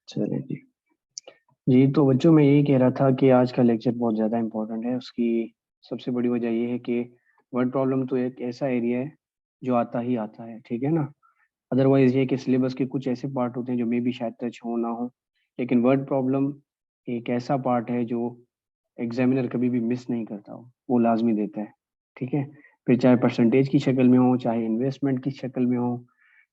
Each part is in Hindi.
चलिए जी। जी, तो बच्चों मैं यही कह रहा था कि आज का लेक्चर बहुत ज़्यादा इम्पोर्टेंट है। उसकी सबसे बड़ी वजह ये है कि वर्ड प्रॉब्लम तो एक ऐसा एरिया है जो आता ही आता है, ठीक है ना? अदरवाइज़ ये है कि सिलेबस के कुछ ऐसे पार्ट होते हैं जो मे बी शायद टच हो ना हो, लेकिन वर्ड प्रॉब्लम एक ऐसा पार्ट है जो एग्ज़ामिनर कभी भी मिस नहीं करता हो, वो लाज़मी देता है, ठीक है? फिर चाहे परसेंटेज की शक्ल में हो, चाहे इन्वेस्टमेंट की शक्ल में हो,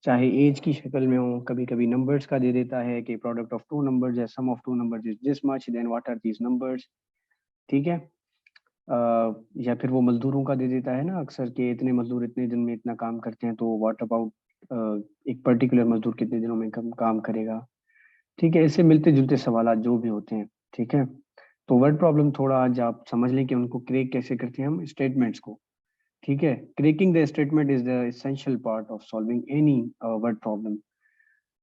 चाहे ऐज की शक्ल में हो, कभी-कभी नंबर्स का दे देता है कि प्रोडक्ट ऑफ 2 नंबर्स या sum of 2 numbers is this much, then what are these numbers, ठीक है? या फिर वो मज़दूरों का दे देता है ना अक्सर कि इतने मज़दूर इतने दिन में इतना काम करते हैं, तो व्हाट अबाउट एक पर्टिकुलर मज़दूर कितने दिनों में कम काम करेगा, ठीक है? इससे मिलते-जुलते सवालात जो भी होते हैं, ठीक है? तो वर्ड प्रॉब्लम थोड़ा आज आप समझ लें कि उनको क्रैक कैसे करते हैं हम स्टेटमेंट्स को, ठीक है? Cracking the statement is the essential part of solving any word problem.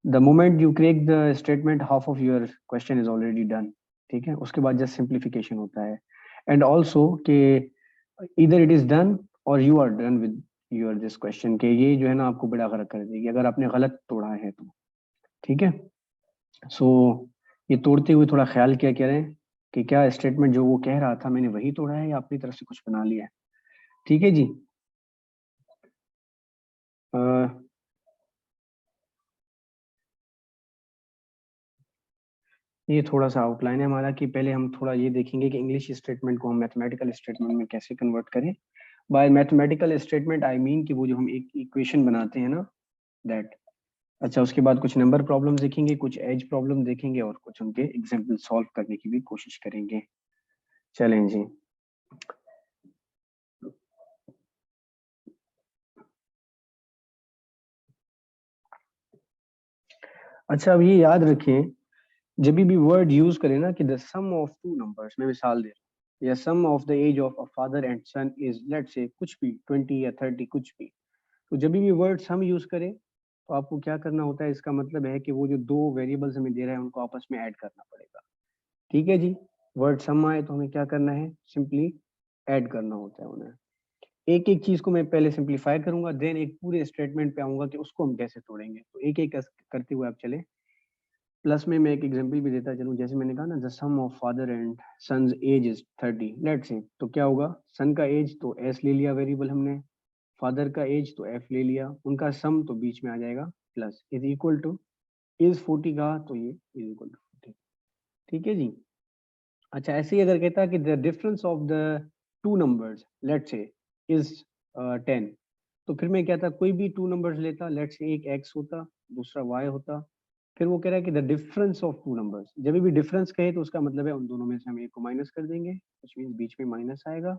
The moment you crack the statement half of your question is already done, ठीक है? उसके बाद जस्ट सिम्प्लिफिकेशन होता है एंड आल्सो कि ईदर इट इज़ डन और you are done with your this question कि ये जो है ना आपको बेड़ा गर्क कर देगी अगर आपने गलत तोड़ा है तो, ठीक है? सो ये तोड़ते हुए थोड़ा ख्याल किया करें कि क्या स्टेटमेंट जो वो कह रहा था मैंने वही तोड़ा है या अपनी तरफ से कुछ बना लिया है, ठीक है जी? अ, ये थोड़ा-सा आउटलाइन है हमारा कि पहले हम थोड़ा ये देखेंगे कि इंग्लिश स्टेटमेंट को हम मैथमेटिकल स्टेटमेंट में कैसे कन्वर्ट करें। Bye mathematical statement I mean कि वो जो हम एक इक्वेशन बनाते हैं ना दैट। अच्छा उसके बाद कुछ नंबर प्रॉब्लम देखेंगे, कुछ एज प्रॉब्लम देखेंगे और कुछ उनके एग्जाम्पल सॉल्व करने की भी कोशिश करेंगे। चलें जी। अच्छा अब ये याद रखें जब भी वर्ड यूज करें ना कि the sum of two numbers, मैं मिसाल दे रहा हूँ, या sum of the age of a father and son is let's say कुछ भी 20 या 30 कुछ भी, तो जब भी वर्ड सम यूज करें तो आपको क्या करना होता है, इसका मतलब है कि वो जो दो वेरिएबल्स हमें दे रहे हैं उनको आपस में ऐड करना पड़ेगा, ठीक है जी? वर्ड सम आए तो हमें क्या करना है, सिंपली ऐड करना होता है उन्हें। एक एक चीज को मैं पहले सिंप्लीफाई करूंगा, देन एक पूरे स्टेटमेंट पे आऊंगा कि उसको हम कैसे तोड़ेंगे, तो एक एक करते हुए आप चले। प्लस में मैं एक एग्जांपल भी देता चलूं, जैसे मैंने कहा ना the sum of father and sons age is 30, let's say, तो क्या होगा, सन का एज तो एस ले लिया वेरिएबल हमने, फादर का एज तो एफ ले लिया, उनका सम तो बीच में आ जाएगा plus is equal to, is 40 का तो ये इज इक्वल टू 40, ठीक है जी? अच्छा ऐसे ही अगर कहता है कि the difference of the two numbers let's say is 10, तो फिर मैं क्या था, कोई भी टू नंबर्स लेता, लेट्स से एक x होता दूसरा y होता, फिर वो कह रहा है कि the difference of two numbers, जब भी डिफरेंस कहे तो उसका मतलब है उन दोनों में से हम एक को माइनस कर देंगे, which means बीच में माइनस आएगा,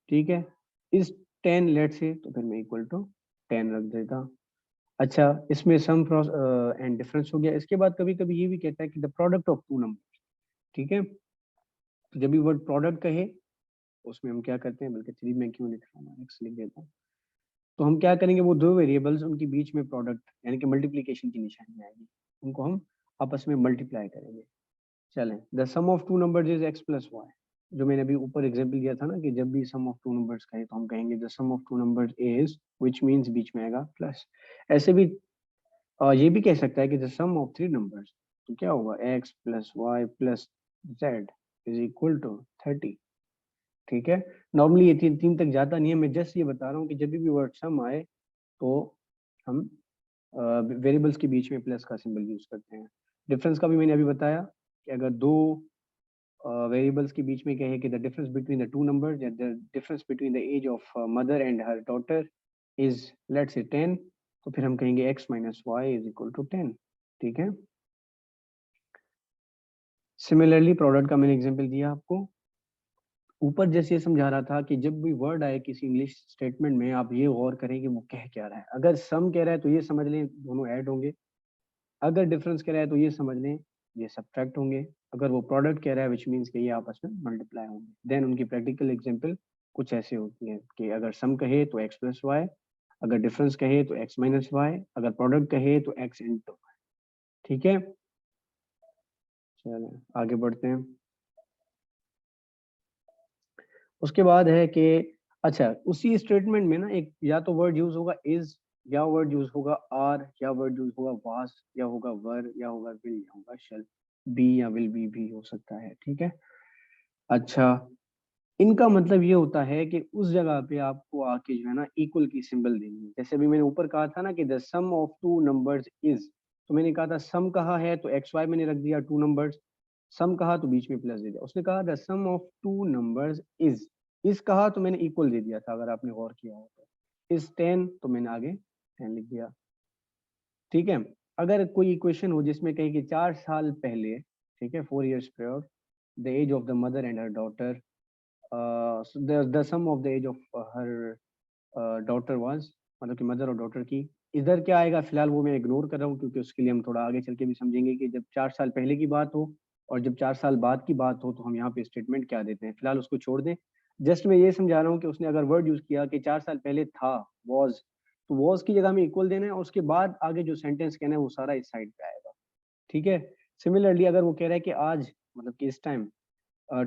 ठीक है? इस 10 लेट से, तो फिर मैं इक्वल टू 10 रख देता। अच्छा इसमें सम एंड डिफरेंस हो गया। इसके बाद कभी कभी ये भी कहता है कि the product of two number, ठीक है? तो जब भी वर्ड प्रोडक्ट कहे उसमें हम क्या करते हैं, बल्कि थ्री में क्यों लिख रहा हूँ, एक्स लिख देता हूँ, तो हम क्या करेंगे, वो दो वेरिएबल्स उनके बीच में प्रोडक्ट यानी कि मल्टीप्लीकेशन की निशानी आएगी, उनको हम आपस में मल्टीप्लाई करेंगे। चलें, the sum of two numbers is x plus y, जो मैंने अभी ऊपर एग्जांपल दिया था ना कि जब भी सम ऑफ टू नंबर्स कहे तो हम कहेंगे the sum of two numbers is, which means बीच में आएगा प्लस। ऐसे भी ये भी कह सकता है कि the sum of three numbers, तो क्या होगा, x plus y plus z is equal to 30, ठीक है? नॉर्मली ये तीन तीन तक जाता नहीं है, मैं जस्ट ये बता रहा हूँ कि जब भी वर्ड सम आए तो हम वेरिएबल्स के बीच में प्लस का सिंबल यूज करते हैं। डिफरेंस का भी मैंने अभी बताया कि अगर दो वेरिएबल्स के बीच में कहे कि the difference between the two numbers या the difference between the age of mother and her daughter is let's say 10, तो फिर हम कहेंगे x minus y is equal to 10, ठीक है? सिमिलरली प्रोडक्ट का मैंने एग्जांपल दिया आपको ऊपर, जैसे ये समझा रहा था कि जब भी वर्ड आए किसी इंग्लिश स्टेटमेंट में आप ये गौर करें कि वो कह क्या रहा है। अगर सम कह रहा है तो ये समझ लें दोनों ऐड होंगे, अगर डिफरेंस कह रहा है तो ये समझ लें ये सब्ट्रैक्ट होंगे, अगर वो प्रोडक्ट कह रहा है विच मीन्स कि ये आपस में मल्टीप्लाई होंगे। देन उनकी प्रैक्टिकल एग्जांपल कुछ ऐसे होती है कि अगर सम कहे तो एक्स प्लस वाई, अगर डिफरेंस कहे तो एक्स माइनस वाई, अगर प्रोडक्ट कहे तो एक्स इंटू, ठीक है? चलो आगे बढ़ते हैं। उसके बाद है कि अच्छा उसी स्टेटमेंट में ना एक या तो वर्ड यूज होगा इज या वर्ड यूज होगा आर, या वर्ड यूज होगा वास, या होगा वर, या होगा विल, या होगा शल, बी या विल बी भी हो सकता है। ठीक है, अच्छा इनका मतलब ये होता है कि उस जगह पे आपको आके जो है ना इक्वल की सिंबल देनी है। जैसे अभी मैंने ऊपर कहा था ना कि the sum of two numbers is, तो मैंने कहा था सम कहा है तो एक्स वाई मैंने रख दिया टू नंबर्स, सम कहा तो बीच में प्लस दे दिया। उसने कहा the sum of two numbers is कहा तो मैंने इक्वल दे दिया था, अगर आपने गौर किया हो तो। इज 10 तो मैंने आगे 10 लिख दिया। ठीक है, अगर कोई इक्वेशन हो जिसमें कहे कि 4 साल पहले, ठीक है, 4 years prior, the age of the mother and her daughter, so the sum of the age of her daughter was, मतलब कि मदर और डॉटर की। इधर क्या आएगा फिलहाल वो मैं इग्नोर कर रहा हूँ, क्योंकि उसके लिए हम थोड़ा आगे चल के भी समझेंगे कि जब 4 साल पहले की बात हो और जब 4 साल बाद की बात हो तो हम यहाँ पे स्टेटमेंट क्या देते हैं। फिलहाल उसको छोड़ दें, जस्ट मैं ये समझा रहा हूँ कि उसने अगर वर्ड यूज किया कि 4 साल पहले था, वॉज, तो वॉज की जगह में इक्वल देना है और उसके बाद आगे जो सेंटेंस कहना है वो सारा इस साइड पे आएगा। ठीक है, सिमिलरली अगर वो कह रहा है कि आज, मतलब कि इस time,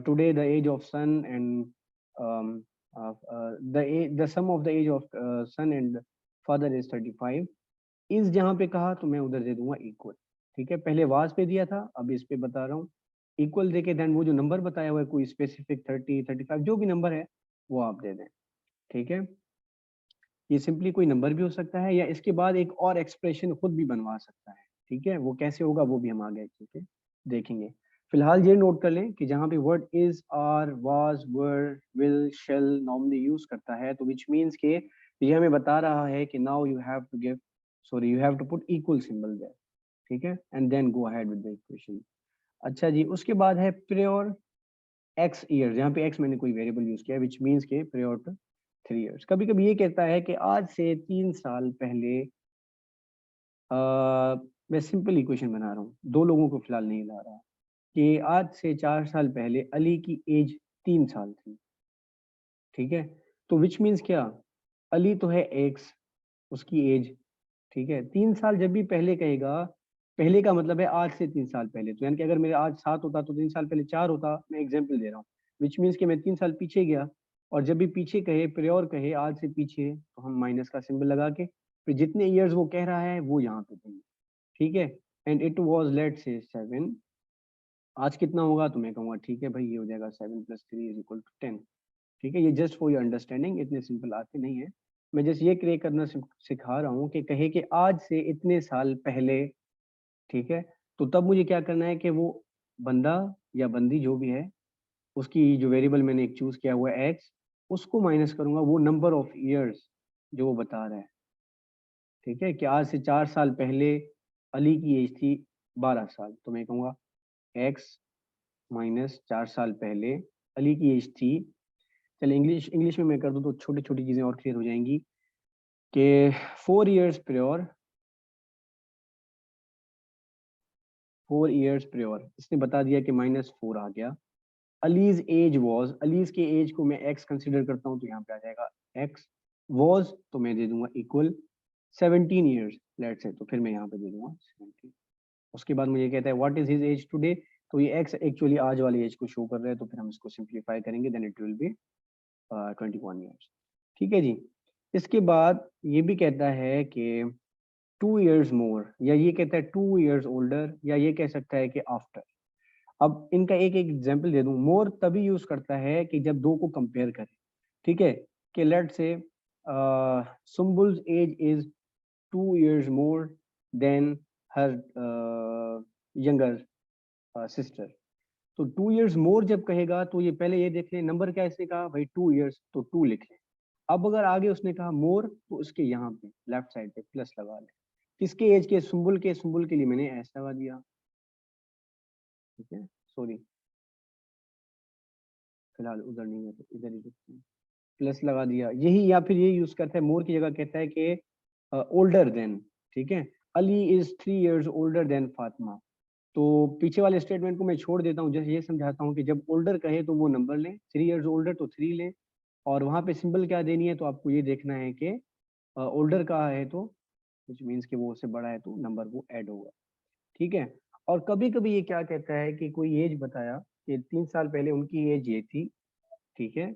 today the age of sun and the sum of the age of son and father is 35, इस जहाँ पे कहा तो मैं उधर दे दूंगा इक्वल। ठीक है, पहले वाज पे दिया था, अब इस पे बता रहा हूँ इक्वल देके देन वो जो नंबर बताया हुआ है कोई स्पेसिफिक 30 35 जो भी नंबर है वो आप दे दें। ठीक है, ये सिंपली कोई नंबर भी हो सकता है या इसके बाद एक और एक्सप्रेशन खुद भी बनवा सकता है। ठीक है, वो कैसे होगा वो भी हम आगे ठीक है देखेंगे। फिलहाल ये नोट कर लें कि जहाँ पे word is, are, was, were, will, shall normally use करता है तो विच मीन्स के ये हमें बता रहा है कि now you have to give, sorry you have to put equal symbol there. ठीक है, and then go ahead with the equation. अच्छा जी, उसके बाद है प्योर एक्स ईयर, जहाँ पे एक्स मैंने कोई वेरिएबल यूज किया विच मीन्स के प्योर टू 3 years। कभी कभी ये कहता है कि आज से 3 साल पहले, मैं सिंपल इक्वेशन बना रहा हूँ, दो लोगों को फिलहाल नहीं ला रहा, कि आज से 4 साल पहले अली की एज 3 साल थी। ठीक है, तो विच मीन्स क्या, अली तो है एक्स, उसकी एज, ठीक है, 3 साल जब भी पहले कहेगा, पहले का मतलब है आज से 3 साल पहले, तो यानी कि अगर मेरे आज 7 होता तो 3 साल पहले 4 होता, मैं एग्जाम्पल दे रहा हूँ। विच मीन्स कि मैं 3 साल पीछे गया, और जब भी पीछे कहे, प्रियोर कहे आज से पीछे, तो हम माइनस का सिंबल लगा के फिर जितने ईयर्स वो कह रहा है वो यहाँ पे देंगे। ठीक है, एंड इट वॉज लेट से 7, आज कितना होगा तो मैं कहूँगा ठीक है भाई ये हो जाएगा 7 + 3 = 10। ठीक है, ये जस्ट फॉर योर अंडरस्टैंडिंग, इतने सिंपल आते नहीं है, मैं जस्ट ये क्रिएट करना सिखा रहा हूँ कि कहे कि आज से इतने साल पहले। ठीक है, तो तब मुझे क्या करना है कि वो बंदा या बंदी जो भी है, उसकी जो वेरिएबल मैंने एक चूज किया हुआ है एक्स, उसको माइनस करूंगा वो नंबर ऑफ ईयर्स जो वो बता रहा है। ठीक है, कि आज से 4 साल पहले अली की एज थी 12 साल, तो मैं कहूँगा एक्स माइनस 4 साल पहले अली की एज थी। चलिए इंग्लिश इंग्लिश में मैं कर दूँ तो छोटी छोटी चीज़ें और क्लियर हो जाएंगी कि 4 years prior, 4 years prior, इसने बता दिया कि -4 आ गया। अलीज एज वॉज, अलीज के एज को मैं एक्स कंसिडर करता हूँ तो यहाँ पे आ जाएगा एक्स, वॉज तो मैं दे दूंगा इक्वल 17 years लेट्स से, तो फिर मैं यहाँ पे दे दूंगा 17। उसके बाद मुझे कहता है what is his age today, तो ये एक्स एक्चुअली आज वाली एज को शो कर रहा है, तो फिर हम इसको सिंप्लीफाई करेंगे, then it will be 21 years। ठीक है जी, इसके बाद ये भी कहता है कि 2 years मोर, या ये कहता है 2 years ओल्डर, या ये कह सकता है कि आफ्टर। अब इनका एक एक एग्जांपल दे दूं, मोर तभी यूज करता है कि जब दो को कंपेयर करें। ठीक है, कि let say Sumbul's age is 2 years more than her younger sister. तो 2 years मोर जब कहेगा तो ये पहले ये देख लें नंबर क्या इसने कहा भाई 2 years, तो 2 लिख लें। अब अगर आगे उसने कहा मोर तो उसके यहाँ पे लेफ्ट साइड पे प्लस लगा लें। किसके एज के, सुम्बुल के लिए मैंने ऐसा लगा दिया। ठीक है, सॉरी फिलहाल उधर नहीं है तो इधर ही लिखते हैं, प्लस लगा दिया यही, या फिर ये यूज करता है मोर की जगह कहता है कि ओल्डर देन। ठीक है, Ali is 3 years older than Fatima. तो पीछे वाले स्टेटमेंट को मैं छोड़ देता हूँ, जैसे ये समझाता हूँ कि जब ओल्डर कहे तो वो नंबर लें, 3 years ओल्डर तो 3 लें, और वहां पे सिंबल क्या देनी है तो आपको ये देखना है कि ओल्डर का है तो विच मीन्स कि वो उससे बड़ा है तो नंबर वो ऐड होगा। ठीक है, और कभी कभी ये क्या कहता है कि कोई एज बताया कि 3 साल पहले उनकी एज ये थी। ठीक है,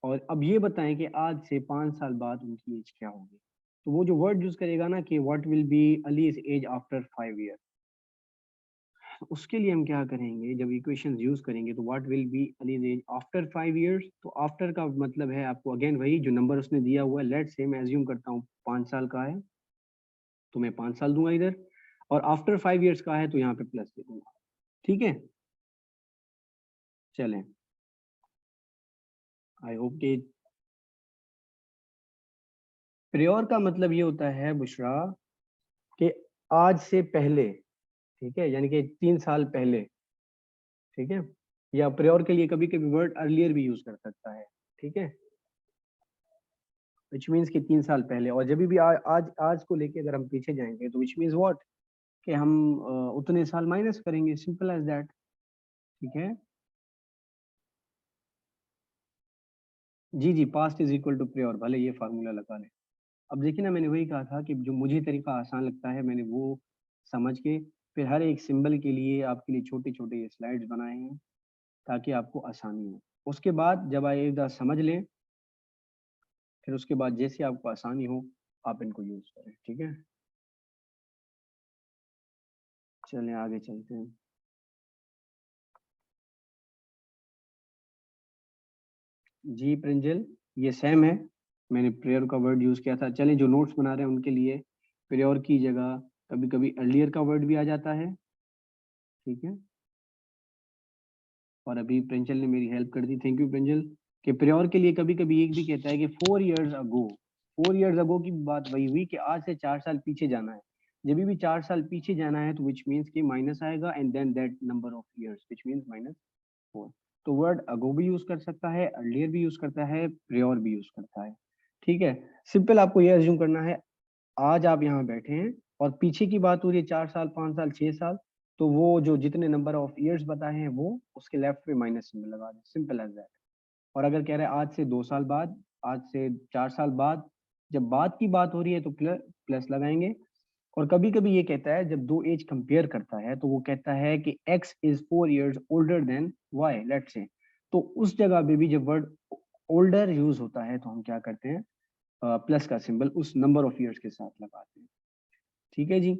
और अब ये बताएं कि आज से 5 साल बाद उनकी एज क्या होगी। तो वो जो वर्ड यूज करेगा ना कि what will be Ali's age after 5 year, उसके लिए हम क्या करेंगे, जब इक्वेशन यूज करेंगे तो what will be Ali's age after 5 years, तो आफ्टर का मतलब है आपको अगेन वही जो नंबर उसने दिया हुआ है, लेट्स से मैं एज्यूम करता हूँ 5 साल का है तो मैं 5 साल दूंगा इधर, और आफ्टर 5 इयर्स का है तो यहाँ पे प्लस दे दूंगा। ठीक है, चलें, आई होप कि प्रियोर का मतलब ये होता है बुशरा कि आज से पहले, ठीक है, यानी कि 3 साल पहले, ठीक है, या प्रियोर के लिए कभी कभी वर्ड अर्लियर भी यूज कर सकता है, ठीक है, विच मीन्स कि 3 साल पहले, और जब भी आज आज को लेके अगर हम पीछे जाएंगे तो विच मीन्स व्हाट कि हम उतने साल माइनस करेंगे, सिंपल एज दैट। ठीक है, जी जी, past is equal to prior, भले ये फार्मूला लगा लें। अब देखिए ना, मैंने वही कहा था कि जो मुझे तरीका आसान लगता है मैंने वो समझ के फिर हर एक सिंबल के लिए आपके लिए छोटे छोटे स्लाइड्स बनाए हैं ताकि आपको आसानी हो। उसके बाद जब आप एक बार समझ लें, फिर उसके बाद जैसे आपको आसानी हो आप इनको यूज करें। ठीक है, चलें आगे चलते हैं। जी प्रिंजल, ये सेम है, मैंने प्रेयर का वर्ड यूज किया था। चलें, जो नोट्स बना रहे हैं उनके लिए प्रेयर की जगह कभी कभी अर्लियर का वर्ड भी आ जाता है। ठीक है, और अभी प्रिंजल ने मेरी हेल्प कर दी, थैंक यू प्रिंजल। कि प्रेयर के लिए कभी कभी एक भी कहता है कि 4 इयर्स अगो, 4 इयर्स अगो की बात वही हुई कि आज से 4 साल पीछे जाना है। जब भी 4 साल पीछे जाना है तो विच मीन्स कि माइनस आएगा and then that number of years which means -4। तो वर्ड अगो भी यूज कर सकता है, अर्लियर भी यूज करता है, प्रियोर भी यूज करता है। ठीक है, सिंपल आपको ये अज्यूम करना है, आज आप यहाँ बैठे हैं और पीछे की बात हो रही है 4 साल, 5 साल, 6 साल, तो वो जो जितने नंबर ऑफ ईयर्स बताए हैं वो उसके लेफ्ट पे माइनस सिंबल लगा दें, सिंपल एज दैट। और अगर कह रहे हैं आज से 2 साल बाद, आज से 4 साल बाद, जब बाद की बात हो रही है तो प्लस लगाएंगे। और कभी कभी ये कहता है जब दो एज कंपेयर करता है तो वो कहता है कि x is 4 years older than y, let's say, तो उस जगह पे भी जब वर्ड ओल्डर यूज होता है तो हम क्या करते हैं, प्लस का सिंबल उस नंबर ऑफ ईयर्स के साथ लगाते हैं। ठीक है जी,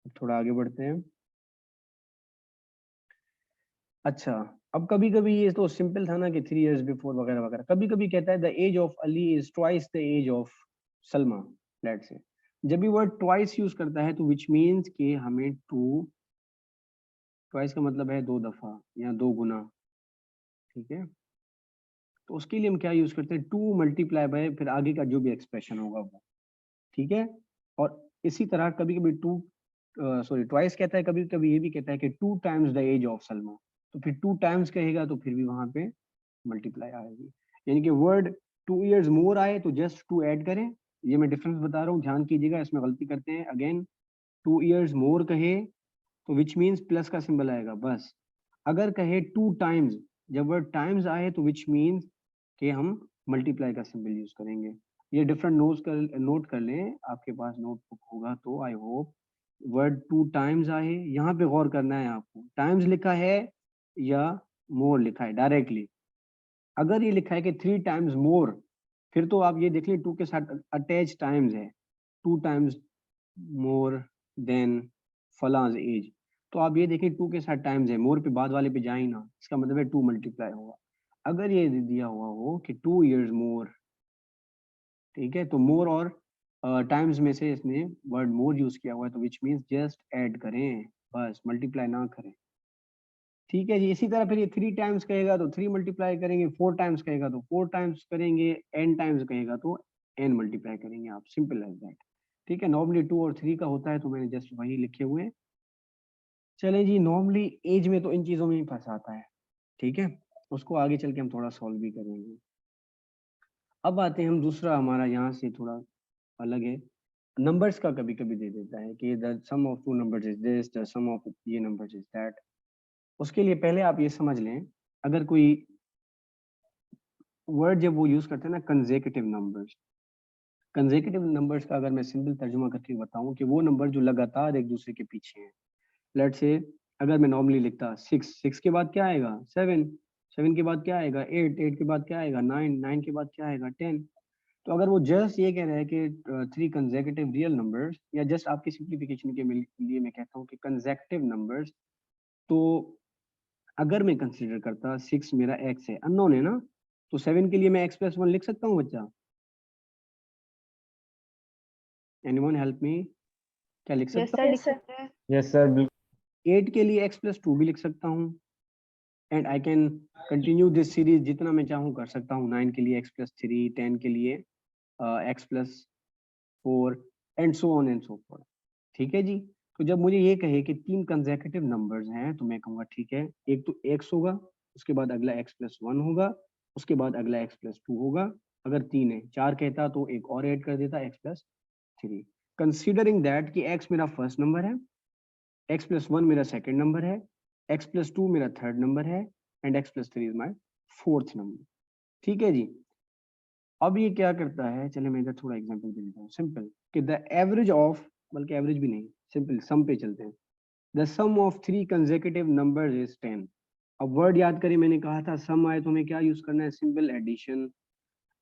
अब थोड़ा आगे बढ़ते हैं। अच्छा, अब कभी कभी ये तो सिंपल था ना कि 3 इयर्स बिफोर वगैरह वगैरह, कभी कभी कहता है the age of Ali is twice the age of Salma, let's say. जब भी वर्ड ट्वाइस यूज करता है तो विच मीन्स कि हमें टू, ट्वाइस का मतलब है 2 दफा या 2 गुना। ठीक है, तो उसके लिए हम क्या यूज करते हैं, 2 × फिर आगे का जो भी एक्सप्रेशन होगा वो। ठीक है, और इसी तरह कभी कभी सॉरी ट्वाइस कहता है, कभी कभी ये भी कहता है कि 2 times the age of Salma, तो फिर 2 टाइम्स कहेगा तो फिर भी वहां पे मल्टीप्लाई आएगी। यानी कि वर्ड 2 इयर्स मोर आए तो जस्ट 2 ऐड करें, ये मैं डिफरेंस बता रहा हूँ, ध्यान कीजिएगा, इसमें गलती करते हैं। अगेन 2 इयर्स मोर कहे तो विच मीन्स प्लस का सिंबल आएगा बस। अगर कहे 2 टाइम्स, जब वर्ड टाइम्स आए तो विच मीन्स कि हम मल्टीप्लाई का सिंबल यूज करेंगे। ये डिफरेंट नोट कर लें, आपके पास नोटबुक होगा तो आई होप। वर्ड 2 टाइम्स आए, यहाँ पे गौर करना है आपको, टाइम्स लिखा है या मोर लिखा है डायरेक्टली। अगर ये लिखा है कि 3 टाइम्स मोर, फिर तो आप ये देख लें 2 के साथ अटैच टाइम्स है, 2 टाइम्स मोर देन फलाज एज, तो आप ये देखें 2 के साथ टाइम्स है, मोर पे बाद वाले पे जाए ना, इसका मतलब है 2 मल्टीप्लाई होगा। अगर ये दिया हुआ हो कि 2 इयर्स मोर, ठीक है, तो मोर और टाइम्स में से इसने वर्ड मोर यूज किया हुआ है तो विच मीन्स जस्ट ऐड करें, बस मल्टीप्लाई ना करें। ठीक है जी, इसी तरह फिर ये 3 टाइम्स कहेगा तो 3 मल्टीप्लाई करेंगे, 4 टाइम्स कहेगा तो 4 टाइम्स करेंगे, n टाइम्स कहेगा तो n मल्टीप्लाई करेंगे आप, सिंपल एज दैट। ठीक है, नॉर्मली 2 और 3 का होता है तो मैंने जस्ट वही लिखे हुए हैं। चलें जी, नॉर्मली एज में तो इन चीज़ों में ही फंसाता है। ठीक है, उसको आगे चल के हम थोड़ा सॉल्व भी करेंगे। अब आते हैं हम, दूसरा हमारा यहाँ से थोड़ा अलग है, नंबर्स का कभी कभी दे देता है कि the sum of two numbers is this, the sum of ये नंबर्स इज दैट। उसके लिए पहले आप ये समझ लें, अगर कोई वर्ड जब वो यूज करते हैं ना कंसेक्यूटिव नंबर्स, कंसेक्यूटिव नंबर्स का अगर मैं सिंपल तर्जुमा करके बताऊं कि वो नंबर जो लगातार एक दूसरे के पीछे हैं। लेट से अगर मैं नॉर्मली लिखता 6, 6 के बाद क्या आएगा 7, 7 के बाद क्या आएगा 8, 8 के बाद क्या आएगा 9, 9 के बाद क्या आएगा 10। तो अगर वो जस्ट ये कह रहा है कि 3 कंसेक्यूटिव रियल नंबर्स, या जस्ट आपकी सिंप्लीफिकेशन के लिए मैं कहता हूँ कि कंसेक्यूटिव नंबर्स, तो अगर मैं कंसीडर करता 6 मेरा x है, अननोन है ना, तो 7 के लिए मैं x + 1 लिख सकता हूँ बच्चा? Anyone help me? क्या लिख सकता हूँ? लिख सकते हैं। यस सर, बिल्कुल। 8 के लिए x + 2 भी लिख सकता हूँ, and I can continue this series जितना मैं चाहूँ कर सकता हूँ। 9 के लिए x + 3, 10 के लिए x + 4 and so on and so forth. ठीक है जी। तो जब मुझे ये कहे कि 3 कंसेक्यूटिव नंबर्स हैं, तो मैं कहूँगा ठीक है, एक तो x होगा, उसके बाद अगला x + 1 होगा, उसके बाद अगला x + 2 होगा। अगर 3 है, 4 कहता तो एक और ऐड कर देता x + 3। कंसीडरिंग दैट कि x मेरा फर्स्ट नंबर है, x + 1 मेरा सेकंड नंबर है, x + 2 मेरा थर्ड नंबर है, and x + 3 is my fourth number. ठीक है जी। अब ये क्या करता है, चलिए मैं इधर थोड़ा एग्जांपल दे देता हूँ सिंपल, कि द एवरेज ऑफ, बल्कि एवरेज भी नहीं, सिंपल सम पे चलते हैं। The sum of 3 consecutive numbers is 10। अब वर्ड याद करें, मैंने कहा था सम आए तो हमें क्या यूज करना है, सिंपल एडिशन।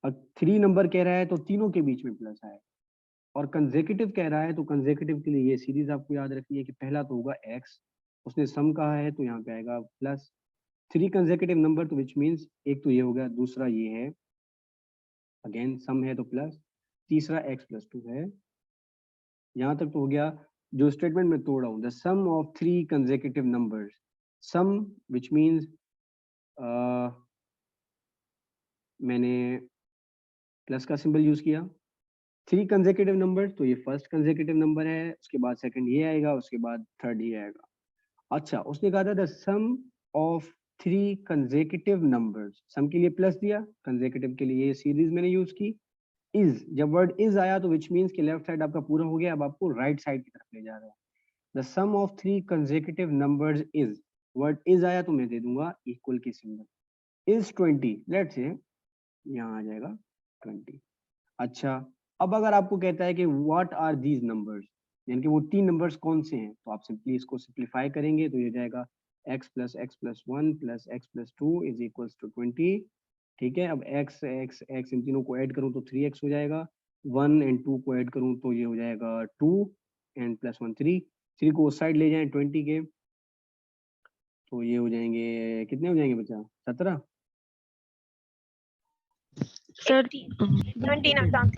अब 3 नंबर कह रहा है तो तीनों के बीच में प्लस आए, और कंसेक्यूटिव कह रहा है तो कंसेक्यूटिव के लिए ये सीरीज आपको याद रखनी है कि पहला तो होगा x, उसने सम कहा है तो यहाँ पे आएगा प्लस 3 कंसेक्यूटिव नंबर, तो विच मीन्स एक तो ये हो गया, दूसरा ये है, अगेन सम है तो प्लस, तीसरा x + 2 है। यहाँ तक तो हो गया। जो स्टेटमेंट में तोड़ रहा हूँ, the sum of 3 consecutive numbers, sum which means मैंने प्लस का सिंबल यूज किया। 3 कंसेक्यूटिव नंबर, तो ये फर्स्ट कंसेक्यूटिव नंबर है, उसके बाद सेकंड ये आएगा, उसके बाद थर्ड ये आएगा। अच्छा, उसने कहा था the sum of 3 consecutive numbers, sum के लिए प्लस दिया, कंसेक्यूटिव के लिए ये सीरीज मैंने यूज की। इज, जब वर्ड इज आया तो विच मीन्स कि लेफ्ट साइड आपका पूरा हो गया, अब आपको राइट साइड की तरफ ले जा रहा है। The sum of 3 consecutive numbers is, word is आया तो मैं दे दूंगा इक्वल की सिंबल, इज 20, लेट्स से यहाँ आ जाएगा 20। अच्छा, अब अगर आपको कहता है कि व्हाट आर दीज नंबर्स, यानी कि वो 3 नंबर्स कौन से हैं, तो आप सिंपली इसको सिंप्लीफाई करेंगे तो ये जाएगा x + x + 1 + x + 2 = 20। ठीक है, अब x x x इन तीनों को ऐड करूं तो 3x हो जाएगा, 1 एंड 2 को ऐड करूं तो ये हो जाएगा 2 एंड +1 3, 3 को उस साइड ले जाएं 20 के, तो ये हो जाएंगे, कितने हो जाएंगे बच्चा, 17? सर 29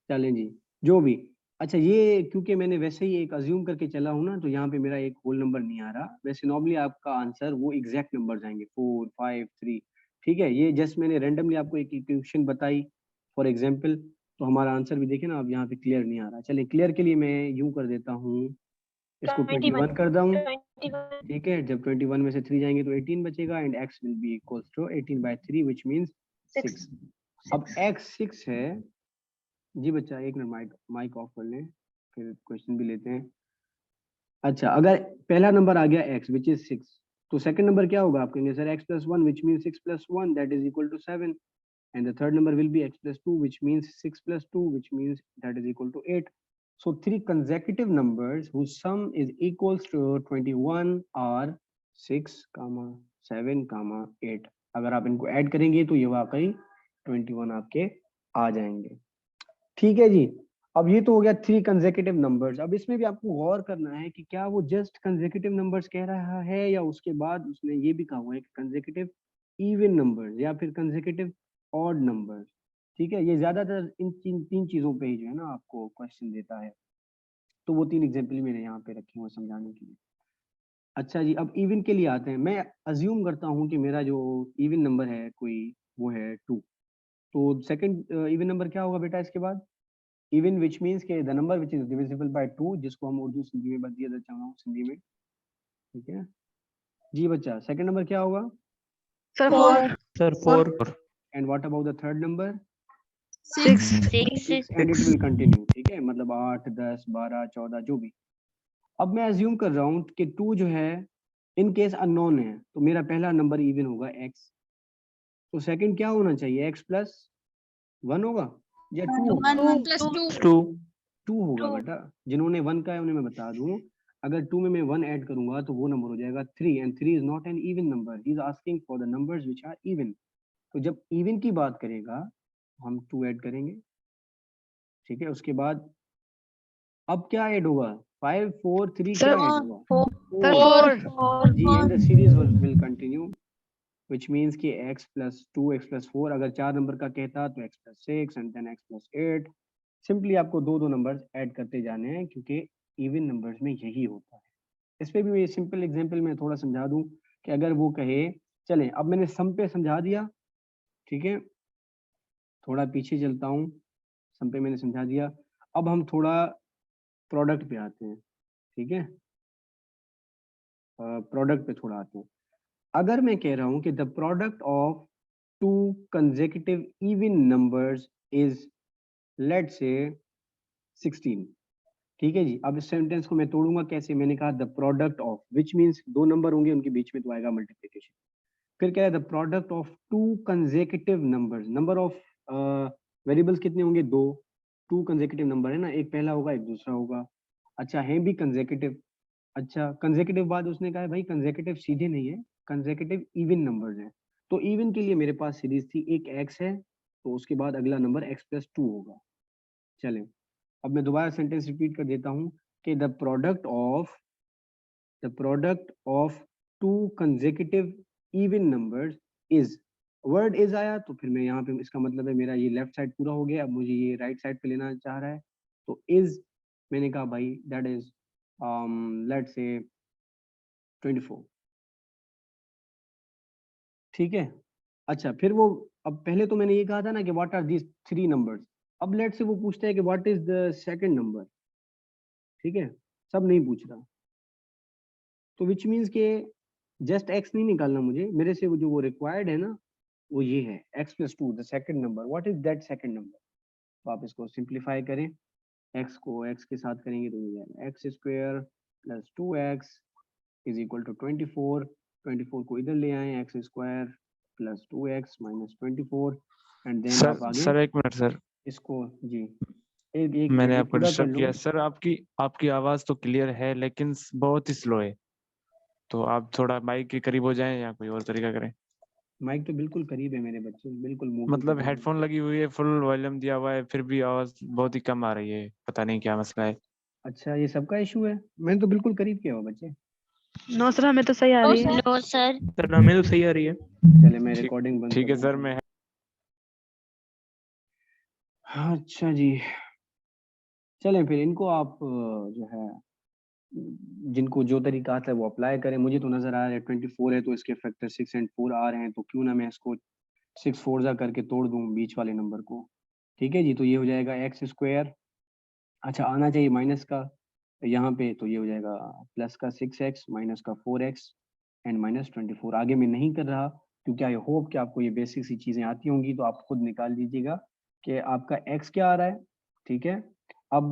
चलें जी, जो भी। अच्छा, ये क्योंकि मैंने वैसे ही एक अज्यूम करके चला हूँ ना, तो यहाँ पे मेरा एक होल नंबर नहीं आ रहा। वैसे नॉर्मली आपका आंसर वो एग्जैक्ट नंबर आएंगे 4 5 3। ठीक है, ये जस्ट मैंने रैंडमली आपको एक इक्वेशन बताई फॉर एग्जांपल, तो हमारा आंसर भी देखें ना, अब यहाँ पे क्लियर नहीं आ रहा। चलिए क्लियर के लिए मैं यूं कर देता हूँ, इसको 21 कर दूं। ठीक है, जब 21 में से 3 जाएंगे तो 18 बचेगा, and x will be equals to 18/3 which means 6। अब x 6 है जी बच्चा, एक मिनट माइक माइक ऑफ कर लें, फिर क्वेश्चन भी लेते हैं। अच्छा, अगर पहला नंबर आ गया x विच इज 6, तो सेकंड नंबर क्या होगा, आप कहेंगे sir x + 1 which means 6 + 1 that is equal to 7, and the third number will be x + 2 which means 6 + 2 which means that is equal to 8. So 3 consecutive numbers whose sum is equals to 21 are 6, 7, 8। अगर आप इनको ऐड करेंगे तो ये वाकई 21 आपके आ जाएंगे। ठीक है जी। अब ये तो हो गया 3 कंसेक्यूटिव नंबर्स। अब इसमें भी आपको गौर करना है कि क्या वो जस्ट कंसेक्यूटिव नंबर्स कह रहा है, या उसके बाद उसने ये भी कहा हुआ है कि कंसेक्यूटिव इवन नंबर्स या फिर कंसेक्यूटिव ऑड नंबर्स। ठीक है, ये ज्यादातर इन तीन चीजों पे ही जो है ना आपको क्वेश्चन देता है। तो वो 3 एग्जाम्पल मैंने यहाँ पे रखे हुए समझाने के लिए। अच्छा जी, अब इवन के लिए आते हैं। मैं अज्यूम करता हूँ कि मेरा जो इवन नंबर है कोई, वो है 2। तो सेकंड इवन नंबर क्या होगा बेटा इसके बाद? इवन विच मीन्स के the number which is divisible by 2, जिसको हम उर्दू सिंधी में बता दिया चाह रहा हूँ सिंधी में। ठीक है जी बच्चा, सेकंड नंबर क्या होगा? Sir 4 sir 4। And what about the third number? 6 and it will continue. ठीक है, मतलब 8 10 12 14 जो भी। अब मैं अज्यूम कर रहा हूँ कि 2 जो है इन केस अननोन है, तो मेरा पहला नंबर इवन होगा x, तो सेकंड क्या होना चाहिए, x + 1 होगा या 2 होगा? 1 + 2 2। 2 होगा बेटा। जिन्होंने 1 का है उन्हें मैं बता दूं, अगर 2 में मैं 1 ऐड करूंगा तो वो नंबर हो जाएगा 3, and 3 is not an even number, he is asking for the numbers which are even. तो जब इवन की बात करेगा हम 2 ऐड करेंगे, ठीक है। उसके बाद अब क्या ऐड होगा, 5 4 3 Sir, क्या ऐड होगा, Sir, 4 4. जी, and the series will continue which means कि x plus 2 x plus 4 अगर 4 नंबर का कहता तो x plus 6 and then x plus 8। Simply आपको दो दो नंबर्स ऐड करते जाने हैं क्योंकि इवन नंबर्स में यही होता है। इस पे भी सिंपल एग्जांपल मैं थोड़ा समझा दूं कि अगर वो कहे, चलें अब मैंने सम पे समझा दिया, ठीक है, थोड़ा पीछे चलता हूँ, सम पे मैंने समझा दिया, अब हम थोड़ा प्रोडक्ट पे आते हैं, ठीक है, प्रोडक्ट पे थोड़ा आते हैं। अगर मैं कह रहा हूं कि the product of two consecutive even numbers is let say 16, ठीक है जी। अब इस सेंटेंस को मैं तोड़ूंगा कैसे, मैंने कहा the product of, which means दो नंबर होंगे उनके बीच में तो आएगा मल्टीप्लिकेशन। फिर क्या है, the product of two consecutive numbers, number of variables कितने होंगे, दो, टू कंसेक्यूटिव नंबर है ना, एक पहला होगा एक दूसरा होगा, अच्छा है भी कंसेक्यूटिव। अच्छा कंसेक्यूटिव बाद उसने कहा है भाई कंसेक्यूटिव सीधे नहीं है, कंसेक्यूटिव इवन नंबर्स हैं, तो इवन के लिए मेरे पास सीरीज थी एक x है, तो उसके बाद अगला नंबर x प्लस 2 होगा। चलें अब मैं दोबारा सेंटेंस रिपीट कर देता हूं कि the product of two consecutive even numbers is, word is आया तो फिर मैं यहाँ पे, इसका मतलब है मेरा ये लेफ्ट साइड पूरा हो गया, अब मुझे ये राइट साइड पे लेना चाह रहा है, तो इज मैंने कहा भाई दैट इज लेट्स से 24, ठीक है। अच्छा फिर वो, अब पहले तो मैंने ये कहा था ना कि what are these three numbers, अब लेट से वो पूछता है कि what is the second number, ठीक है, सब नहीं पूछ रहा, तो विच मीन्स के जस्ट एक्स नहीं निकालना मुझे, मेरे से वो जो वो रिक्वायर्ड है ना वो ये है x plus 2 the second number, what is that second number. तो आप इसको सिंप्लीफाई करें, x को x के साथ करेंगे तो हो जाएगा x square plus 2x is equal to 24, 24 को इधर ले आए, x square plus 2x minus 24 and then sir आप आगे सर एक मिनट सर, इसको जी, एक मिनट मैंने ये आपको पूरा कर डिस्टर्ब लूँ। किया सर। आपकी आपकी आवाज तो क्लियर है लेकिन बहुत ही स्लो है, तो आप थोड़ा माइक के करीब हो जाएं या कोई और तरीका करें। माइक तो बिल्कुल करीब है मेरे बच्चे, बिल्कुल मुंह के मतलब करीब है। हेडफोन लगी हुई है, फुल वॉल्यूम दिया हुआ है, फिर भी आवाज बहुत ही कम आ रही है, पता नहीं क्या मसला है। अच्छा ये सबका इशू है, मैंने तो बिल्कुल करीब किया हुआ बच्चे। No, sir, हमें तो सही आ रही है. नो सर, सर हमें तो सही आ रही है। चले मैं ठीक रिकॉर्डिंग बंद ठीक कर है दूं सर, फिर। मैं हाँ अच्छा जी, चलें फिर इनको आप जो है जिनको जो तरीका आता है वो अप्लाई करें। मुझे तो नजर आ रहा है 24 है तो इसके फैक्टर 6 एंड 4 आ रहे हैं, तो क्यों ना मैं इसको 6 4 जा करके तोड़ दूं बीच वाले नंबर को, ठीक है जी। तो ये हो जाएगा एक्स स्क्वायर, अच्छा आना चाहिए माइनस का यहाँ पे, तो ये हो जाएगा प्लस का 6x माइनस का 4x एंड माइनस 24। आगे मैं नहीं कर रहा क्योंकि आई होप कि आपको ये बेसिक सी चीज़ें आती होंगी, तो आप खुद निकाल लीजिएगा कि आपका x क्या आ रहा है, ठीक है। अब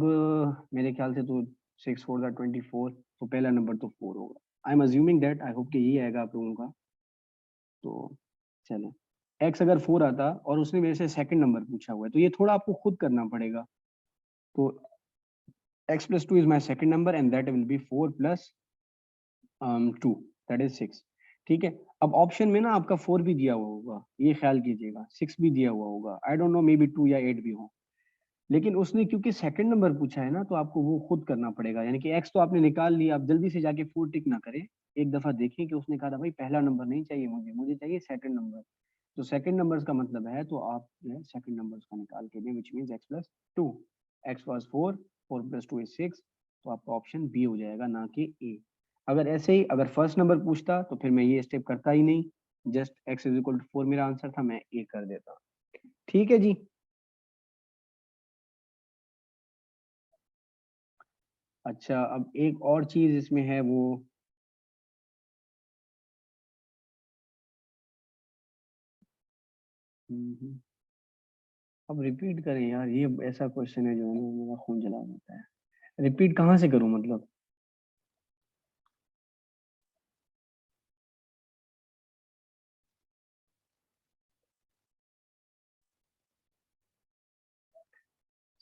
मेरे ख्याल से तो 6 4 ज़ा 24, तो पहला नंबर तो 4 होगा, I am assuming that, I hope कि यही आएगा आप लोगों का। तो चलें, x अगर 4 आता और उसने मेरे से सेकंड नंबर पूछा हुआ है तो ये थोड़ा आपको खुद करना पड़ेगा। तो x plus 2 is my second number and that will be 4 plus 2 that is 6, ठीक है। अब ऑप्शन में ना आपका 4 भी दिया हुआ होगा, ये ख्याल कीजिएगा, 6 भी दिया हुआ होगा, I don't no may be 2 या 8 भी हो, लेकिन उसने क्योंकि सेकंड नंबर पूछा है ना तो आपको वो खुद करना पड़ेगा, यानी कि x तो आपने निकाल लिया, आप जल्दी से जाके 4 टिक ना करें, एक दफा देखें कि उसने कहा था भाई पहला नंबर नहीं चाहिए मुझे, मुझे चाहिए सेकंड नंबर, तो सेकंड नंबर्स का मतलब है तो आप जो है सेकंड नंबर्स का निकाल के दें, which means x plus 2, x was 4, 4 plus 2 is 6, तो आपका ऑप्शन बी हो जाएगा ना कि ए। अगर ऐसे ही अगर फर्स्ट नंबर पूछता तो फिर मैं ये स्टेप करता ही नहीं, just x is equal to 4 मेरा आंसर था, मैं ए कर देता, ठीक है जी। अच्छा अब एक और चीज इसमें है वो, अब रिपीट करें यार, ये ऐसा क्वेश्चन है जो है ना मेरा खून जला देता है, रिपीट कहाँ से करूं मतलब।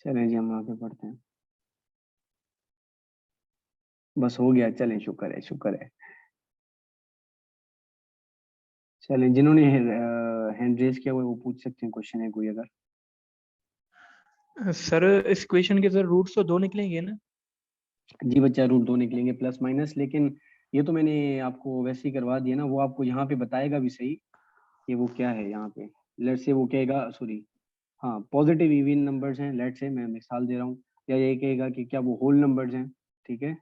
चलें जी हम आगे बढ़ते हैं, बस हो गया, चलें शुक्र है शुक्र है। चलें जिन्होंने हैंड रेज किया हुआ है वो पूछ सकते हैं क्वेश्चन है कोई अगर। सर इस इक्वेशन के सर रूट्स तो 2 निकलेंगे ना? जी बच्चा, रूट 2 निकलेंगे प्लस माइनस, लेकिन ये तो मैंने आपको वैसे ही करवा दिया ना, वो आपको यहाँ पे बताएगा भी सही कि वो क्या है यहाँ पे। लेट से वो कहेगा, सॉरी, हाँ पॉजिटिव इवन नंबर्स हैं, लेट से मैं मिसाल दे रहा हूँ, या ये कहेगा कि क्या वो होल नंबर्स हैं, ठीक है।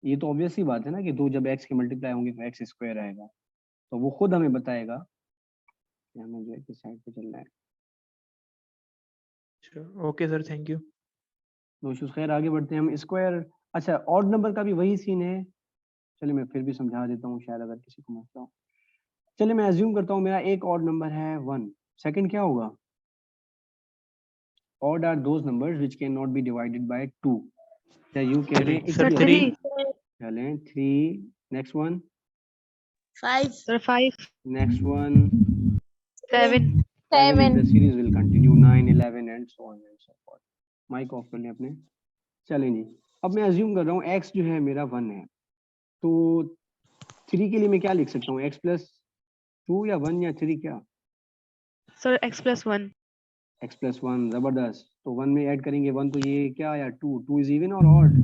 ये तो ऑब्वियस ही बात है ना कि दो जब एक्स के मल्टीप्लाई होंगे तो एक्स स्क्वायर आएगा, तो वो खुद हमें बताएगा कि हमें जो है किस साइड पे चलना है। अच्छा okay sir, thank you. No issues, खैर आगे बढ़ते हैं हम। स्क्वायर, अच्छा ऑड नंबर का भी वही सीन है। चलिए मैं फिर भी समझा देता हूँ, शायद अगर किसी को मसला हो। चलिए मैं अज्यूम करता हूँ मेरा एक ऑड नंबर है 1, सेकंड क्या होगा? Odd are those numbers which can not be divided by 2, या यूं कह लें एक सर ही 3। चलें 3, next one, 5, sir 5, next one, 7, 7 if the series will continue, 9, 11 and so on and so forth। Mic off कर लें अपने। चलें जी, अब मैं अज्यूम कर रहा हूँ x जो है मेरा 1 है, तो 3 के लिए मैं क्या लिख सकता हूँ? x प्लस 2 या 1 या 3 क्या? Sir x plus 1, x plus 1, जबरदस्त। तो 1 में ऐड करेंगे 1, तो ये क्या आया? 2। 2 इज इवन और ऑड?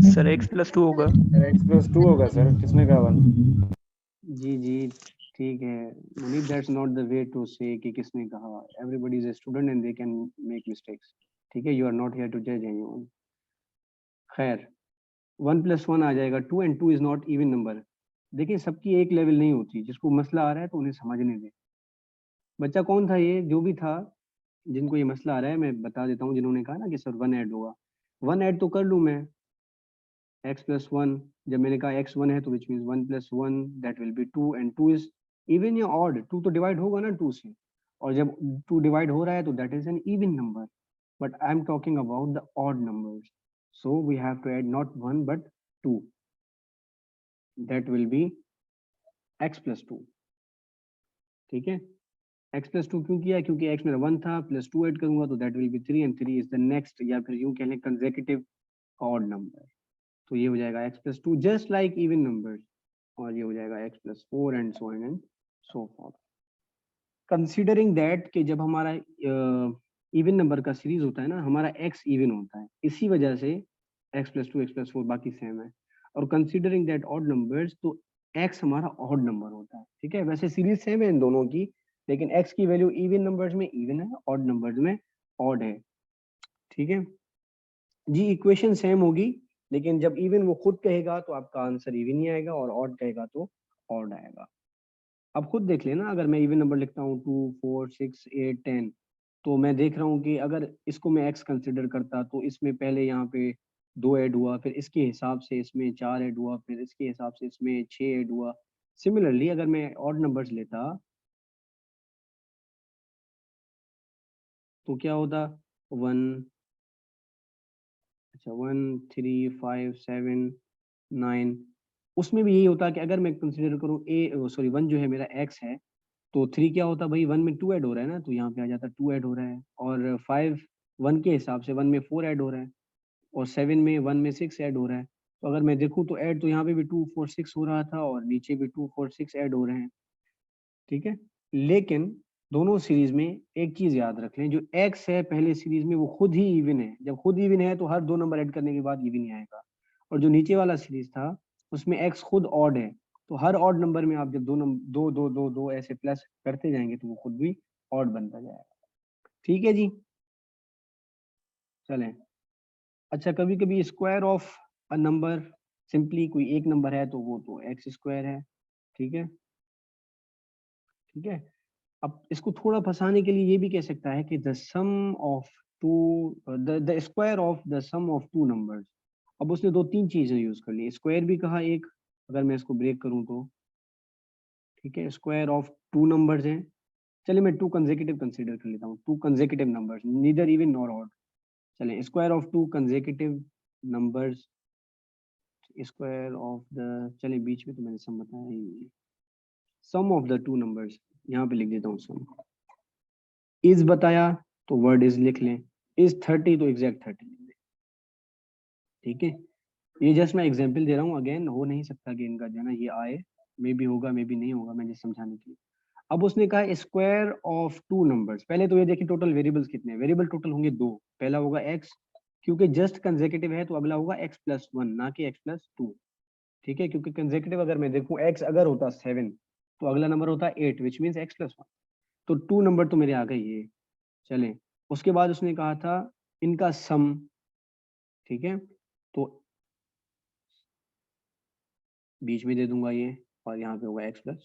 सर x + 2 होगा। सर x + 2 होगा सर, किसने कहा 1? जी जी ठीक है Munib, that's not the way to say कि किसने कहा। Everybody is a student and they can make mistakes, ठीक है। You are not here to जज एनीवन। खैर 1 + 1 आ जाएगा 2, and 2 is not even number. देखिए सबकी एक लेवल नहीं होती, जिसको मसला आ रहा है तो उन्हें समझने दें। बच्चा कौन था ये जो भी था जिनको ये मसला आ रहा है, मैं बता देता हूँ, जिन्होंने कहा ना कि सर 1 ऐड होगा, 1 ऐड तो कर लूँ मैं, x plus 1, जब मैंने कहा x 1 है तो which means 1 plus 1 that will be 2, and 2 is even या odd? 2 तो डिवाइड होगा ना 2 से, और जब 2 डिवाइड हो रहा है तो that is an even number, but I am talking about the odd numbers, so we have to add not 1 but 2, that will be x plus 2, ठीक है। x plus 2 क्यों किया? क्योंकि x मेरा 1 था, प्लस 2 ऐड करूंगा तो that will be 3, and 3 is the next, या फिर यूं कह लें consecutive odd number, तो ये हो जाएगा x plus 2 just like even numbers, और ये हो जाएगा x plus 4 and so on and so forth। Considering that कि जब हमारा इवन नंबर का सीरीज होता है ना, हमारा x इवन होता है, इसी वजह से x plus 2 x plus 4 बाकी सेम है। और कंसीडरिंग दैट ऑड नंबर्स, तो x हमारा ऑड नंबर होता है, ठीक है। वैसे सीरीज सेम है इन दोनों की, लेकिन x की वैल्यू इवन नंबर्स में इवन है, ऑड नंबर्स में ऑड है, ठीक है जी। इक्वेशन सेम होगी, लेकिन जब इवन वो खुद कहेगा तो आपका आंसर इवन ही आएगा, और ऑड कहेगा तो ऑड आएगा। अब खुद देख लेना, अगर मैं इवन नंबर लिखता हूँ 2 4 6 8 10, तो मैं देख रहा हूँ कि अगर इसको मैं x कंसिडर करता तो इसमें पहले यहाँ पे 2 ऐड हुआ, फिर इसके हिसाब से इसमें 4 ऐड हुआ, फिर इसके हिसाब से इसमें 6 ऐड हुआ। सिमिलरली अगर मैं ऑड नंबर्स लेता तो क्या होता? 1, अच्छा 1 3 5 7 9, उसमें भी यही होता कि अगर मैं कंसिडर करूँ सॉरी 1 जो है मेरा x है, तो 3 क्या होता भाई? 1 में 2 ऐड हो रहा है ना, तो यहाँ पे आ जाता 2 ऐड हो रहा है, और 5 1 के हिसाब से 1 में 4 ऐड हो रहा है, और 7 में 1 में 6 ऐड हो रहा है। तो अगर मैं देखूँ तो ऐड तो यहाँ पे भी 2 4 6 हो रहा था, और नीचे भी 2 4 6 ऐड हो रहे हैं, ठीक है। लेकिन दोनों सीरीज में एक चीज याद रख लें, जो x है पहले सीरीज में वो खुद ही इवन है। जब खुद इवन है तो हर 2 नंबर ऐड करने के बाद इवन ही आएगा, और जो नीचे वाला सीरीज था उसमें x खुद ऑड है, तो हर ऑड नंबर में आप जब दो नंबर दो दो दो दो ऐसे प्लस करते जाएंगे तो वो खुद भी ऑड बनता जाएगा, ठीक है जी। चलें, अच्छा कभी कभी square of a number, simply कोई एक नंबर है तो वो तो एक्स स्क्वायर है, ठीक है, ठीक है। अब इसको थोड़ा फंसाने के लिए ये भी कह सकता है कि the sum of two, the square of the sum of two numbers. अब उसने दो तीन चीजें यूज कर ली, स्क्वायर भी कहा एक, अगर मैं इसको ब्रेक करूं तो, ठीक है, स्क्वायर ऑफ टू नंबर्स हैं। चलिए मैं टू कंसेक्यूटिव कंसीडर कर लेता हूँ, two consecutive numbers, neither even nor odd. चलें, square of two consecutive numbers, square of the, चलिए बीच में तो मैंने सम बताया ही, sum of the two numbers, यहाँ पे लिख देता हूँ सम। इज बताया तो वर्ड इज लिख लें, इज 30 तो एग्जैक्ट 30 लिख लें, ठीक है। ये जस्ट मैं एग्जांपल दे रहा हूँ, अगेन हो नहीं सकता कि इनका जो है ना ये आए, मे भी होगा मे भी नहीं होगा, मैं जस्ट समझाने के लिए। अब उसने कहा स्क्वायर ऑफ टू नंबर्स। पहले तो ये देखिए टोटल वेरिएबल्स कितने हैं। वेरिएबल टोटल होंगे 2। पहला होगा x, क्योंकि जस्ट कंसेक्यूटिव है तो अगला होगा x+1 ना कि x+2। ठीक है, क्योंकि कंसेक्यूटिव अगर मैं देखूं x अगर होता 7 तो अगला नंबर होता 8 विच मींस x+1। तो 2 नंबर तो मेरे आ गए ये। चलें, उसके बाद उसने कहा था इनका सम। ठीक है, तो बीच में दे दूंगा ये और यहाँ पे होगा x+।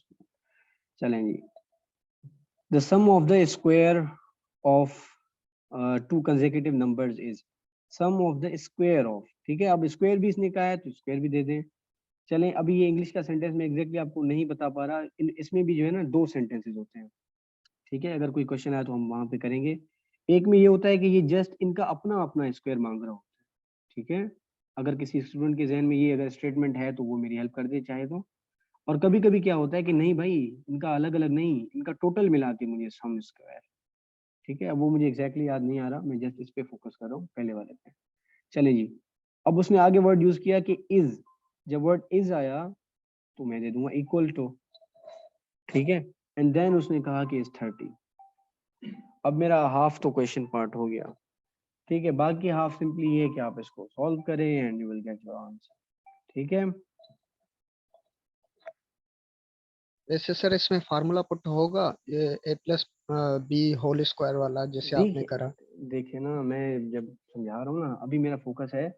चलें जी, the sum of the square of two consecutive numbers is sum of the square of. ठीक है, अब स्क्वायर भी इसने कहा है तो स्क्वायर भी दे दें। चलें, अभी ये इंग्लिश का सेंटेंस मैं एग्जैक्टली आपको नहीं बता पा रहा, इसमें भी जो है ना 2 सेंटेंसेस होते हैं। ठीक है, अगर कोई क्वेश्चन आया तो हम वहां पे करेंगे। एक में ये होता है कि ये जस्ट इनका अपना अपना स्क्वायर मांग रहा होता है। ठीक है, अगर किसी स्टूडेंट के जहन में ये अगर स्टेटमेंट है तो वो मेरी हेल्प कर दे चाहे तो। और कभी कभी क्या होता है कि नहीं भाई, इनका अलग अलग नहीं, इनका टोटल मिला के मुझे सम स्क्वायर। ठीक है, अब वो मुझे एग्जैक्टली याद नहीं आ रहा, मैं जस्ट इस पे फोकस कर रहा हूँ पहले वाले पे। चले जी, अब उसने आगे वर्ड यूज किया कि इज। जब वर्ड इज आया तो मैं दे दूंगा इक्वल टू। ठीक है, एंड देन उसने कहा कि इज 30। अब मेरा हाफ तो क्वेश्चन पार्ट हो गया। ठीक है, बाकी हाफ सिंपली ये है कि आप इसको सॉल्व करें and you will get your answer. ठीक है, वैसे सर इसमें फार्मूला पुट होगा ये a+b होल स्क्वायर वाला जैसे आपने करा। देखिए ना, मैं जब समझा रहा हूँ ना, अभी मेरा फोकस है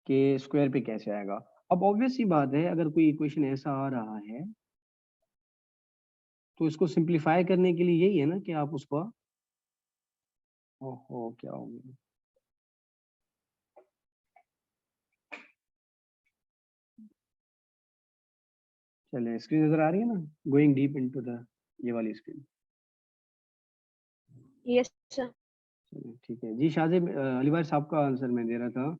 कि स्क्वायर पे कैसे आएगा। अब ऑब्वियस सी बात है, अगर कोई इक्वेशन ऐसा आ रहा है तो इसको सिंप्लीफाई करने के लिए यही है ना कि आप उसको, ओहो क्या हो गया, चले स्क्रीन नजर आ रही है ना, गोइंग डीप इनटू द ये वाली स्क्रीन। Yes, sir. चलिए ठीक है जी, शाहजेब अलीबार साहब का आंसर मैं दे रहा था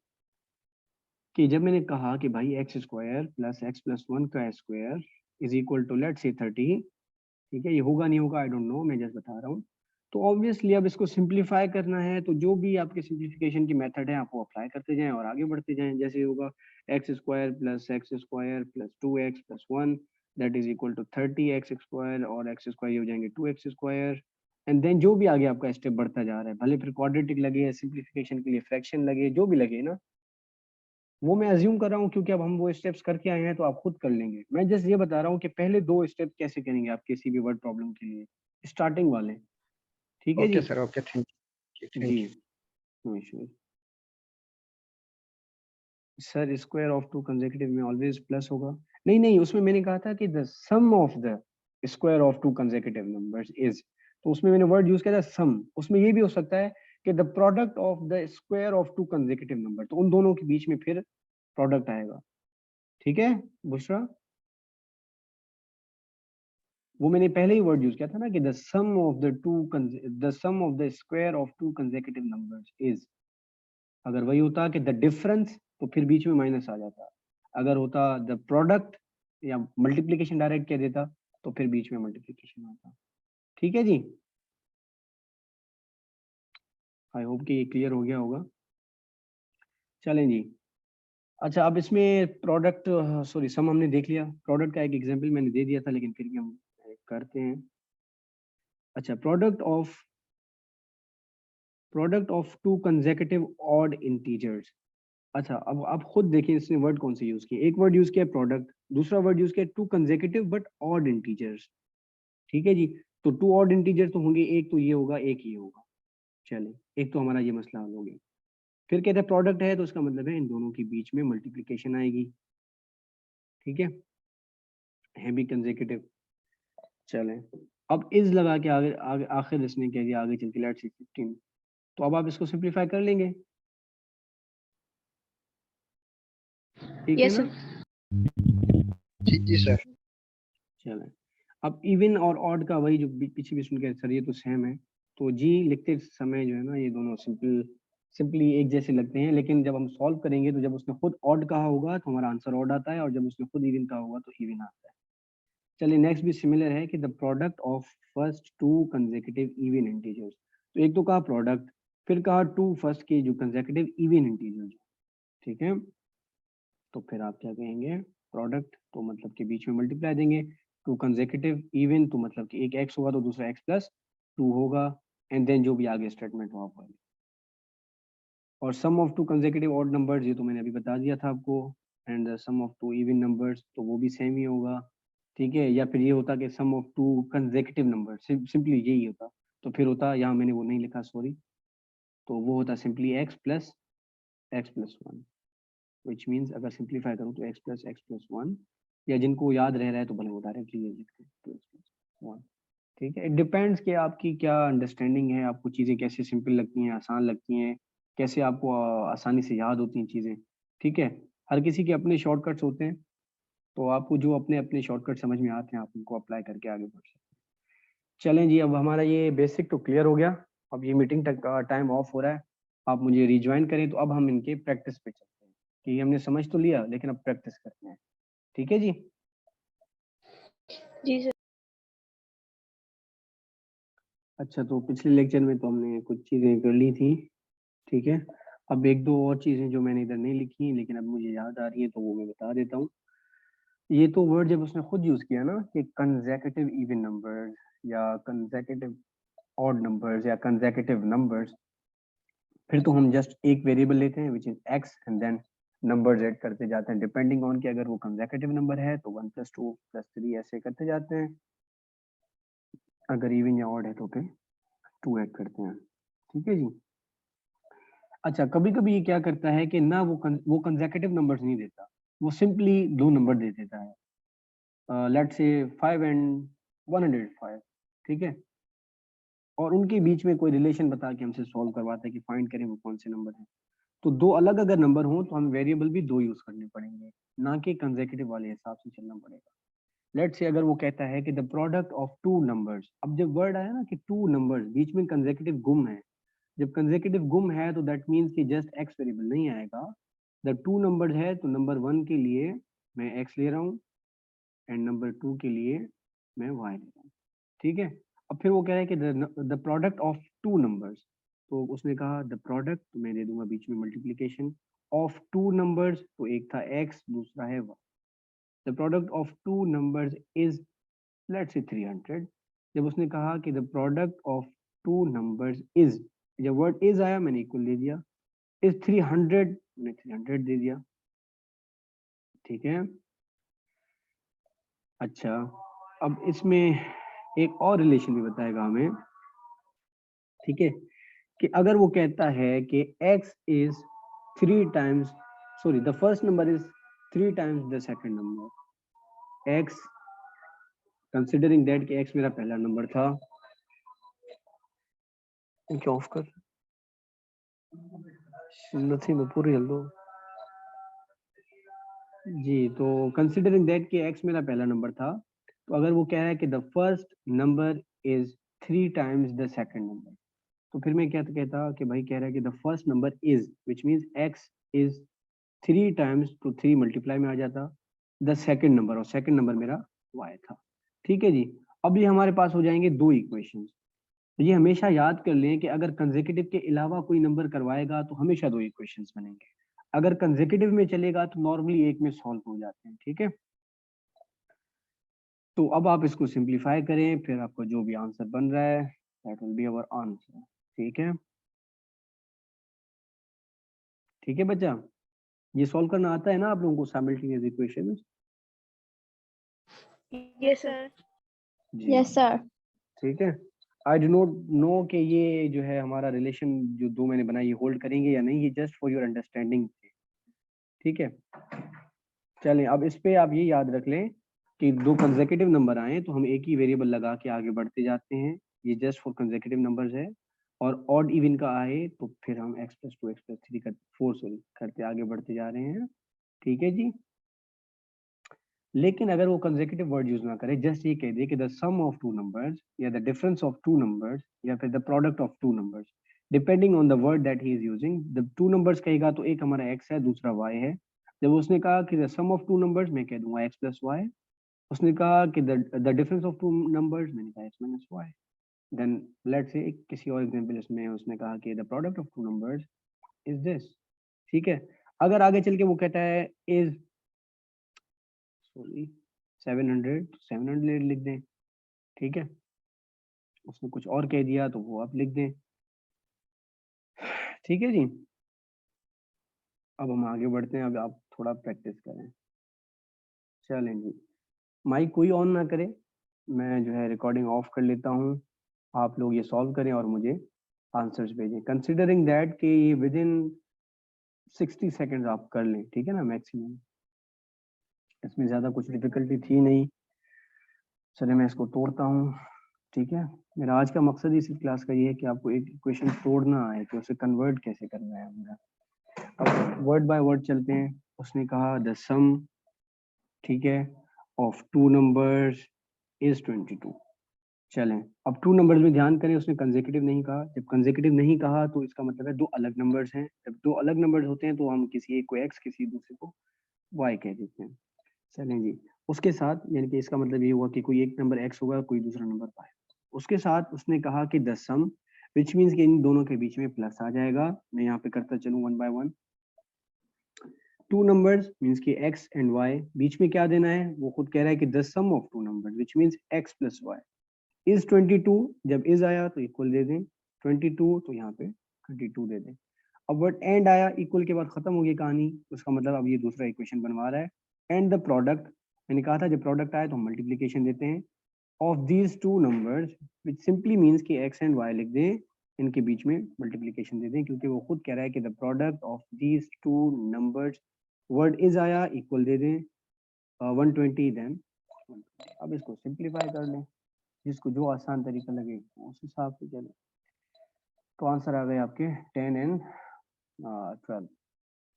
कि जब मैंने कहा कि भाई x² प्लस x+1 का square is equal to let's say 30। ठीक है, ये होगा नहीं होगा आई डोंट नो, मैं जस्ट बता रहा हूँ। तो ऑब्वियसली अब इसको सिंप्लीफाई करना है तो जो भी आपके सिंप्लीफिकेशन की मेथड है आप वो अप्लाई करते जाएं और आगे बढ़ते जाएं। जैसे होगा x² plus x² plus 2x plus 1 that is equal to 30x² और x² ये हो जाएंगे 2x²। एंड देन जो भी आगे आपका स्टेप बढ़ता जा रहा है, भले फिर क्वाड्रेटिक लगे या सिंप्लीफिकेशन के लिए फ्रैक्शन लगे, जो भी लगे ना, वो मैं अज्यूम कर रहा हूँ क्योंकि अब हम वो स्टेप्स करके आए हैं तो आप खुद कर लेंगे। मैं जस्ट ये बता रहा हूँ कि पहले 2 स्टेप कैसे करेंगे आप किसी भी वर्ड प्रॉब्लम के लिए, स्टार्टिंग वाले। ठीक है जी, ओके सर, ओके, थैंक जी you. No issues. Sir square of two consecutive में ऑलवेज प्लस होगा। नहीं नहीं, उसमें मैंने कहा था कि the sum of the square of two consecutive numbers is, तो उसमें मैंने वर्ड यूज किया था सम। उसमें ये भी हो सकता है कि the product of the square of two consecutive number, तो उन दोनों के बीच में फिर प्रोडक्ट आएगा। ठीक है बुशरा, वो मैंने पहले ही वर्ड यूज किया था ना कि the sum of the square of two consecutive numbers is. अगर वही होता कि द डिफरेंस तो फिर बीच में माइनस आ जाता। अगर होता द प्रोडक्ट या मल्टीप्लिकेशन डायरेक्ट कह देता तो फिर बीच में मल्टीप्लिकेशन आता। ठीक है जी, आई होप कि ये क्लियर हो गया होगा। चलें जी, अच्छा अब इसमें प्रोडक्ट, सॉरी सम हमने देख लिया, प्रोडक्ट का एक एग्जांपल मैंने दे दिया था लेकिन फिर भी हम करते हैं। अच्छा, product of two consecutive odd integers. अच्छा, अब आप खुद देखिए इसने वर्ड कौन से यूज किए। एक वर्ड यूज किया प्रोडक्ट, दूसरा वर्ड यूज किया to consecutive but odd integers. ठीक है जी, तो 2 ऑड इंटीजर्स तो होंगे, एक तो ये होगा एक ये होगा। चलें, एक तो हमारा ये मसला हल हो गया। फिर कहते हैं प्रोडक्ट है तो उसका मतलब है इन दोनों के बीच में मल्टीप्लिकेशन आएगी। ठीक है भी कंसेक्यूटिव। चलें, अब इज लगा के आगे आगे आखिर इसने कह दिया आगे चल के लेट्स से 15। तो अब आप इसको सिंप्लीफाई कर लेंगे। ठीक है Yes, ना, sir. जी सर। चलें, अब इवन और ऑड का वही जो पीछे भी सुन के सर ये तो सेम है, तो जी लिखते समय जो है ना ये दोनों सिंपली एक जैसे लगते हैं, लेकिन जब हम सॉल्व करेंगे तो जब उसने खुद ऑड कहा होगा तो हमारा आंसर ऑड आता है और जब उसने खुद इवन कहा होगा तो इवन आता है। चलिए नेक्स्ट भी सिमिलर है कि the product of first 2 consecutive even integers. तो एक तो कहा प्रोडक्ट, फिर कहा 2 फर्स्ट के जो कंसेक्यूटिव इवन इंटीजर्स। ठीक है, तो फिर आप क्या कहेंगे, प्रोडक्ट तो मतलब के बीच में मल्टीप्लाई देंगे। टू कंसेक्यूटिव इवन तो मतलब कि एक x होगा तो दूसरा x प्लस 2 होगा एंड देन जो भी आगे स्टेटमेंट हो आपका। और sum of two consecutive odd numbers ये तो मैंने अभी बता दिया था आपको and the sum of two even numbers तो वो भी सेम ही होगा, ठीक है। या फिर ये होता कि sum of two consecutive numbers, simply यही होता। तो फिर होता, यहाँ मैंने वो नहीं लिखा सॉरी, तो वो होता simply x plus 1 which means अगर सिंप्लीफाई करूँ तो x प्लस 1, या जिनको याद रह रहा है तो भले वो डायरेक्टली ये लिखते हैं 2x+1, ठीक है। इट डिपेंड्स कि आपकी क्या अंडरस्टैंडिंग है, आपको चीज़ें कैसे सिंपल लगती हैं, आसान लगती हैं, कैसे आपको आसानी से याद होती हैं चीज़ें, ठीक है। हर किसी के अपने शॉर्टकट्स होते हैं, तो आपको जो अपने अपने शॉर्टकट समझ में आते हैं आप उनको अप्लाई करके आगे बढ़ सकते हैं। चलें जी, अब हमारा ये बेसिक तो क्लियर हो गया, अब ये मीटिंग तक टाइम ऑफ हो रहा है, आप मुझे रिज्वाइन करें तो अब हम इनके प्रैक्टिस पे चलते हैं कि हमने समझ तो लिया लेकिन अब प्रैक्टिस करते हैं, ठीक है जी। जी सर। अच्छा, तो पिछले लेक्चर में तो हमने कुछ चीज़ें कर ली थी, ठीक है। अब एक दो और चीज़ें जो मैंने इधर नहीं लिखी लेकिन अब मुझे याद आ रही है तो वो मैं बता देता हूँ। ये तो वर्ड जब उसने खुद यूज़ किया ना कि कंसेक्यूटिव इवन नंबर्स या कंसेक्यूटिव ऑड नंबर्स या कंसेक्यूटिव नंबर्स, फिर तो हम जस्ट एक वेरिएबल लेते हैं which is x and then numbers add करते जाते हैं डिपेंडिंग ऑन कि अगर वो कंसेक्यूटिव नंबर है तो 1 + 2 + 3 ऐसे करते जाते हैं, अगर इवन या ऑड है तो फिर 2 ऐड करते हैं, ठीक है जी। अच्छा, कभी कभी ये क्या करता है कि ना वो कंसेक्यूटिव नंबर्स नहीं देता, वो सिंपली दो नंबर दे देता है, लेट्स से 5 एंड 105, ठीक है। और उनके बीच में कोई रिलेशन बता के हमसे सॉल्व करवाता है कि फाइंड करें वो कौन से नंबर है। तो दो अलग अगर नंबर हो तो हम वेरिएबल भी दो यूज करने पड़ेंगे, ना कि कंसेक्यूटिव वाले हिसाब से चलना पड़ेगा। लेट्स से अगर वो कहता है कि the product of two numbers, अब जब वर्ड आया ना कि टू नंबर्स, बीच में कंसेक्यूटिव गुम है, जब कंसेक्यूटिव गुम है तो दैट मीन्स कि जस्ट एक्स वेरिएबल नहीं आएगा। द टू नंबर है तो नंबर 1 के लिए मैं एक्स ले रहा हूँ एंड नंबर 2 के लिए मैं वाई ले रहा हूँ, ठीक है। अब फिर वो कह रहा है कि the product of two numbers, तो उसने कहा द प्रोडक्ट, तो मैं दे दूंगा बीच में मल्टीप्लिकेशन ऑफ टू नंबर्स, तो एक था x दूसरा है y। The product of two numbers is let's से 300। जब उसने कहा कि the product of two numbers is, जब वर्ड इज आया मैंने इक्वल दे दिया, इज 300 मैंने 300 दे दिया, ठीक है। अच्छा, अब इसमें एक और रिलेशन भी बताएगा हमें, ठीक है, कि अगर वो कहता है कि x is 3 times, sorry the first number is 3 times the second number, x considering that कि x मेरा पहला नंबर था, क्या ऑफ कर नथिंग पूरी हल दो जी। तो कंसिडरिंग दैट कि x मेरा पहला नंबर था, तो अगर वो कह रहा है कि the first number is 3 times the second number, तो फिर मैं क्या कहता कि भाई कह रहा है कि the first number is which means x is 3 times, तो 3 मल्टीप्लाई में आ जाता द सेकंड नंबर, और सेकंड नंबर मेरा y था, ठीक है जी। अब ये हमारे पास हो जाएंगे दो इक्वेशंस। तो ये हमेशा याद कर लें कि अगर कंसेक्यूटिव के अलावा कोई नंबर करवाएगा तो हमेशा दो इक्वेशंस बनेंगे, अगर कंसेक्यूटिव में चलेगा तो नॉर्मली एक में सॉल्व हो जाते हैं, ठीक है। तो अब आप इसको सिंप्लीफाई करें, फिर आपको जो भी आंसर बन रहा है that will be our answer, ठीक है। ठीक है बच्चा, ये सॉल्व करना आता है ना आप लोगों को साइमल्टेनियस इक्वेशंस? Yes sir. जी यस सर। ठीक है। आई डू नॉट नो कि ये जो है हमारा रिलेशन जो दो मैंने बनाई ये होल्ड करेंगे या नहीं, ये जस्ट फॉर योर अंडरस्टैंडिंग, ठीक है। चलें, अब इस पे आप ये याद रख लें कि दो कंसेक्यूटिव नंबर आए तो हम एक ही वेरिएबल लगा के आगे बढ़ते जाते हैं, ये जस्ट फॉर कंसेक्यूटिव नंबर्स है। और ऑड इवन का आए तो फिर हम x + 2 x + 3 4 सॉरी करते आगे बढ़ते जा रहे हैं, ठीक है जी। लेकिन अगर वो कंसेक्यूटिव वर्ड यूज ना करे, जस्ट ये कह दे कि the sum of two numbers या the difference of two numbers या फिर the product of two numbers, depending on the word that he is using, the two numbers कहेगा तो एक हमारा x है दूसरा y है। जब उसने कहा कि the sum of two numbers, मैं कह दूंगा x + y। उसने कहा कि the difference of two numbers, मैंने कहा x - y। Then let's say किसी और एग्जांपल इसमें उसने कहा कि the product of two numbers is this, ठीक है। अगर आगे चल के वो कहता है इज, सॉरी 700 700 लिख दें, ठीक है। उसने कुछ और कह दिया तो वो आप लिख दें, ठीक है जी। अब हम आगे बढ़ते हैं, अब आप थोड़ा प्रैक्टिस करें। चलें जी, माइक कोई ऑन ना करे, मैं जो है रिकॉर्डिंग ऑफ कर लेता हूँ, आप लोग ये सॉल्व करें और मुझे आंसर्स भेजें, कंसिडरिंग दैट कि ये विद इन 60 सेकेंड्स आप कर लें, ठीक है ना, मैक्सिमम। इसमें ज़्यादा कुछ डिफिकल्टी थी नहीं। चलिए मैं इसको तोड़ता हूँ, ठीक है। मेरा आज का मकसद इस क्लास का ये है कि आपको एक इक्वेशन तोड़ना आए कि उसे कन्वर्ट कैसे करना है हमें। अब वर्ड बाय वर्ड चलते हैं। उसने कहा द सम, ठीक है, ऑफ टू नंबर्स इज 22। चलें, अब टू नंबर्स में ध्यान करें, उसने कंसेक्यूटिव नहीं कहा। जब कंसेक्यूटिव नहीं कहा तो इसका मतलब है दो अलग नंबर्स हैं। जब दो अलग नंबर्स होते हैं तो हम किसी एक को एक्स, किसी दूसरे को वाई कह देते हैं। चलें जी, उसके साथ यानी कि इसका मतलब ये हुआ कि कोई एक नंबर एक्स होगा, कोई दूसरा नंबर वाई। उसके साथ उसने कहा कि द सम, विच मीन्स कि इन दोनों के बीच में प्लस आ जाएगा। मैं यहाँ पे करता चलूँ one by one. Two numbers means कि एक्स एंड वाई, बीच में क्या देना है, वो खुद कह रहा है कि the sum of two numbers which means x plus y is 22। जब इज आया तो इक्वल दे दें, 22 तो यहाँ पे 32 दे दें। अब वर्ड एंड आया, इक्वल के बाद खत्म हो गई कहानी, उसका मतलब अब ये दूसरा इक्वेशन बनवा रहा है। एंड द प्रोडक्ट, मैंने कहा था जब प्रोडक्ट आए तो हम मल्टीप्लीकेशन देते हैं, of these two numbers which simply means कि एक्स एंड वाई लिख दें, इनके बीच में मल्टीप्लीकेशन दे दें, क्योंकि वो खुद कह रहा है कि the product of these two numbers, word is आया, इक्वल दे दें 120 देन। अब इसको सिंप्लीफाई कर लें, जिसको जो आसान तरीका लगे उस हिसाब से चले। तो आंसर आ गए आपके 10 एंड 12,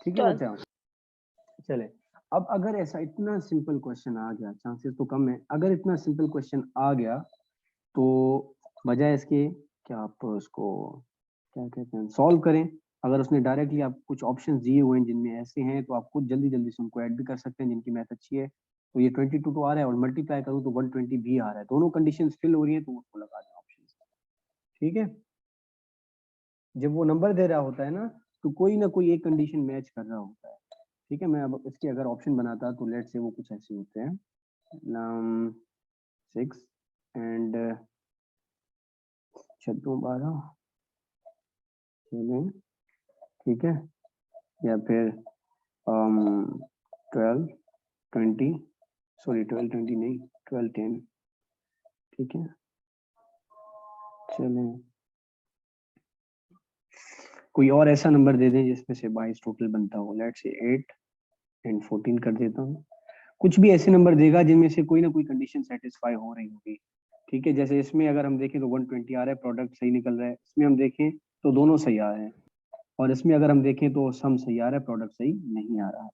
ठीक है 12। बच्चा। चले, अब अगर ऐसा इतना सिंपल क्वेश्चन आ गया, चांसेस तो कम है, अगर इतना सिंपल क्वेश्चन आ गया तो बजाय इसके क्या आप उसको क्या कहते हैं सॉल्व करें। अगर उसने डायरेक्टली आप कुछ ऑप्शंस दिए हुए हैं जिनमें ऐसे हैं तो आप खुद जल्दी जल्दी से उनको ऐड भी कर सकते हैं जिनकी मैथ अच्छी है। तो ये 22 तो आ रहा है और मल्टीप्लाई करूँ तो 120 भी आ रहा है, दोनों कंडीशंस फिल हो रही है तो उसको लगा दें ऑप्शन, ठीक है। जब वो नंबर दे रहा होता है ना तो कोई ना कोई एक कंडीशन मैच कर रहा होता है, ठीक है। मैं अब इसके अगर ऑप्शन बनाता तो लेट से वो कुछ ऐसे होते हैं 6 एंड 12, ठीक है, या फिर 12 20, सॉरी 12 20 नहीं 12 10, ठीक है। चलें, कोई और ऐसा नंबर दे दें जिसमें से 22 टोटल बनता हो, लेट से 8 एंड 14 कर देता हूँ। कुछ भी ऐसे नंबर देगा जिनमें से कोई ना कोई कंडीशन सेटिस्फाई हो रही होगी, ठीक है। जैसे इसमें अगर हम देखें तो 120 आ रहा है, प्रोडक्ट सही निकल रहा है। इसमें हम देखें तो दोनों सही आ रहे हैं, और इसमें अगर हम देखें तो सम सही आ रहा है, प्रोडक्ट सही नहीं आ रहा है।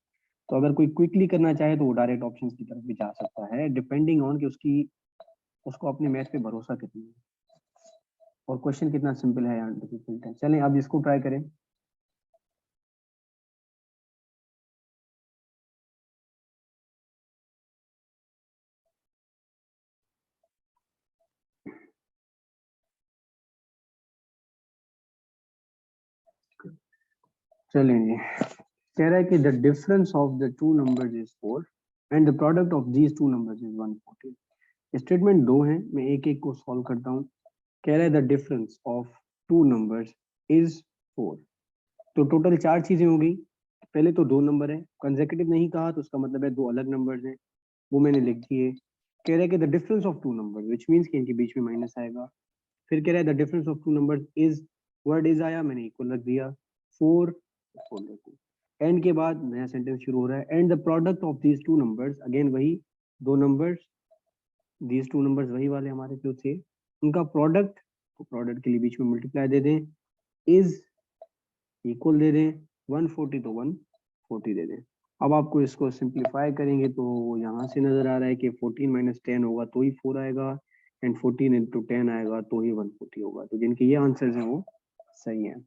तो अगर कोई क्विकली करना चाहे तो वो डायरेक्ट ऑप्शंस की तरफ भी जा सकता है, डिपेंडिंग ऑन कि उसको अपने मैथ पे भरोसा कितना है और क्वेश्चन कितना सिंपल है या डिफिकल्ट है। चलें अब इसको ट्राई करें। चलें जी, कह रहा है कि the difference of the two numbers is 4 and the product of these two numbers is 140। Statement दो हैं, मैं एक एक को सॉल्व करता हूँ। कह रहा है the difference of two numbers is 4। तो टोटल चार चीजें हो गई। पहले तो दो नंबर है, कंसेक्यूटिव नहीं कहा तो उसका मतलब है दो अलग नंबर्स हैं, वो मैंने लिख दिए। कह रहा है कि the difference of two numbers which means कि इनके बीच में माइनस आएगा। फिर कह रहा है the difference of two numbers is, word is आया, मैंने इक्वल रख दिया, 4 इक्वल रखो। एंड के बाद नया सेंटेंस शुरू हो रहा है, and the product of these two numbers, again वही दो नंबर्स, दीज टू नंबर्स वही वाले हमारे जो थे, उनका प्रोडक्ट, तो प्रोडक्ट के लिए बीच में मल्टीप्लाई दे दें, इज इक्वल दे दें 140 तो 140 दे दें। अब आपको इसको सिंप्लीफाई करेंगे तो यहाँ से नजर आ रहा है कि 14 माइनस 10 होगा तो ही 4 आएगा, एंड 14 इंटू 10 आएगा तो ही 140 होगा। तो जिनके ये आंसर्स हैं वो सही हैं।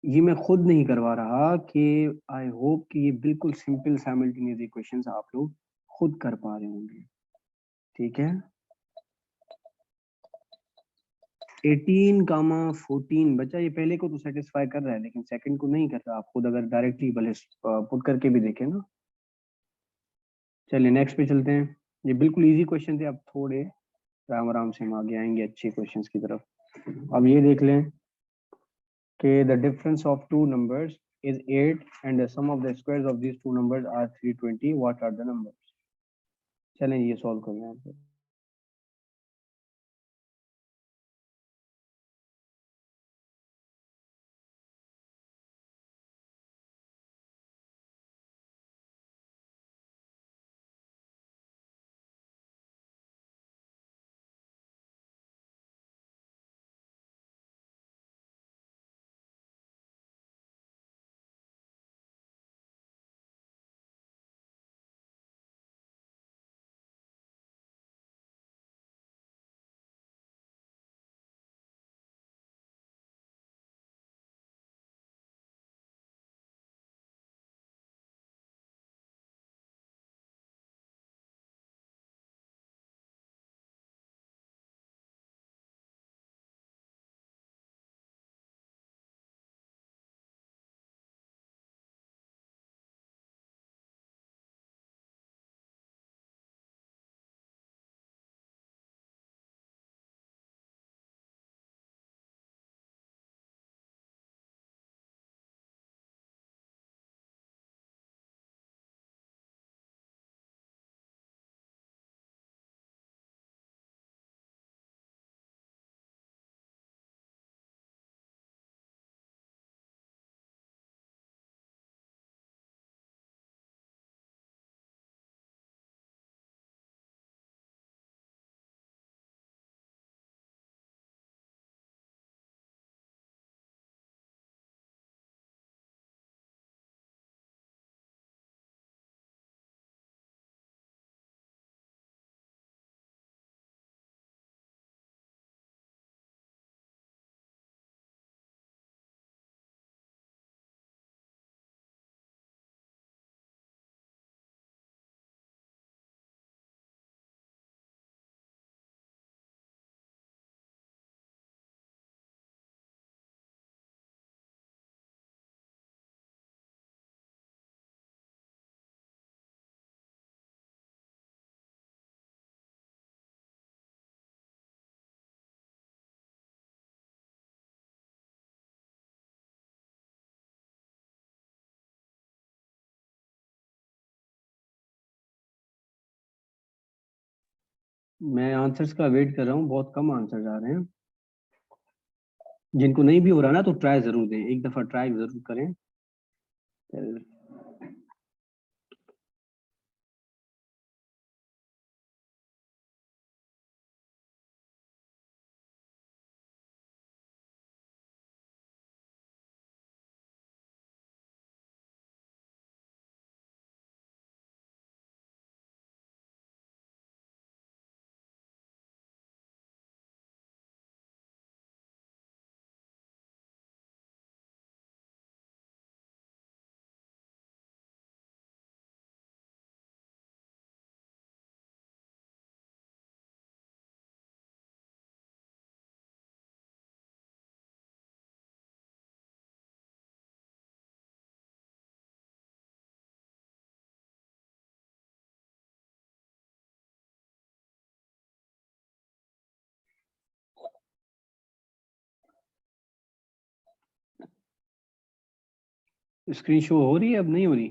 ये मैं खुद नहीं करवा रहा कि आई होप कि ये बिल्कुल सिंपल साइमल्टेनियस इक्वेशंस आप लोग खुद कर पा रहे होंगे, ठीक है। 18, 14 बच्चा ये पहले को तो सेटिस्फाई कर रहा है लेकिन सेकंड को नहीं कर रहा। आप खुद अगर डायरेक्टली भले पुट करके भी देखें ना, चलिए नेक्स्ट पे चलते हैं। ये बिल्कुल इजी क्वेश्चन थे, अब थोड़े आराम आराम से हम आगे आएंगे अच्छे क्वेश्चंस की तरफ। अब ये देख लें कि the difference of two numbers is 8 and the sum of the squares of these two numbers are 320. What are the numbers? चलें ये सॉल्व करें यहाँ पे। मैं आंसर्स का वेट कर रहा हूँ, बहुत कम आंसर्स आ रहे हैं। जिनको नहीं भी हो रहा ना तो ट्राई जरूर दें, एक दफा ट्राई जरूर करें। स्क्रीन शो हो रही है, अब नहीं हो रही?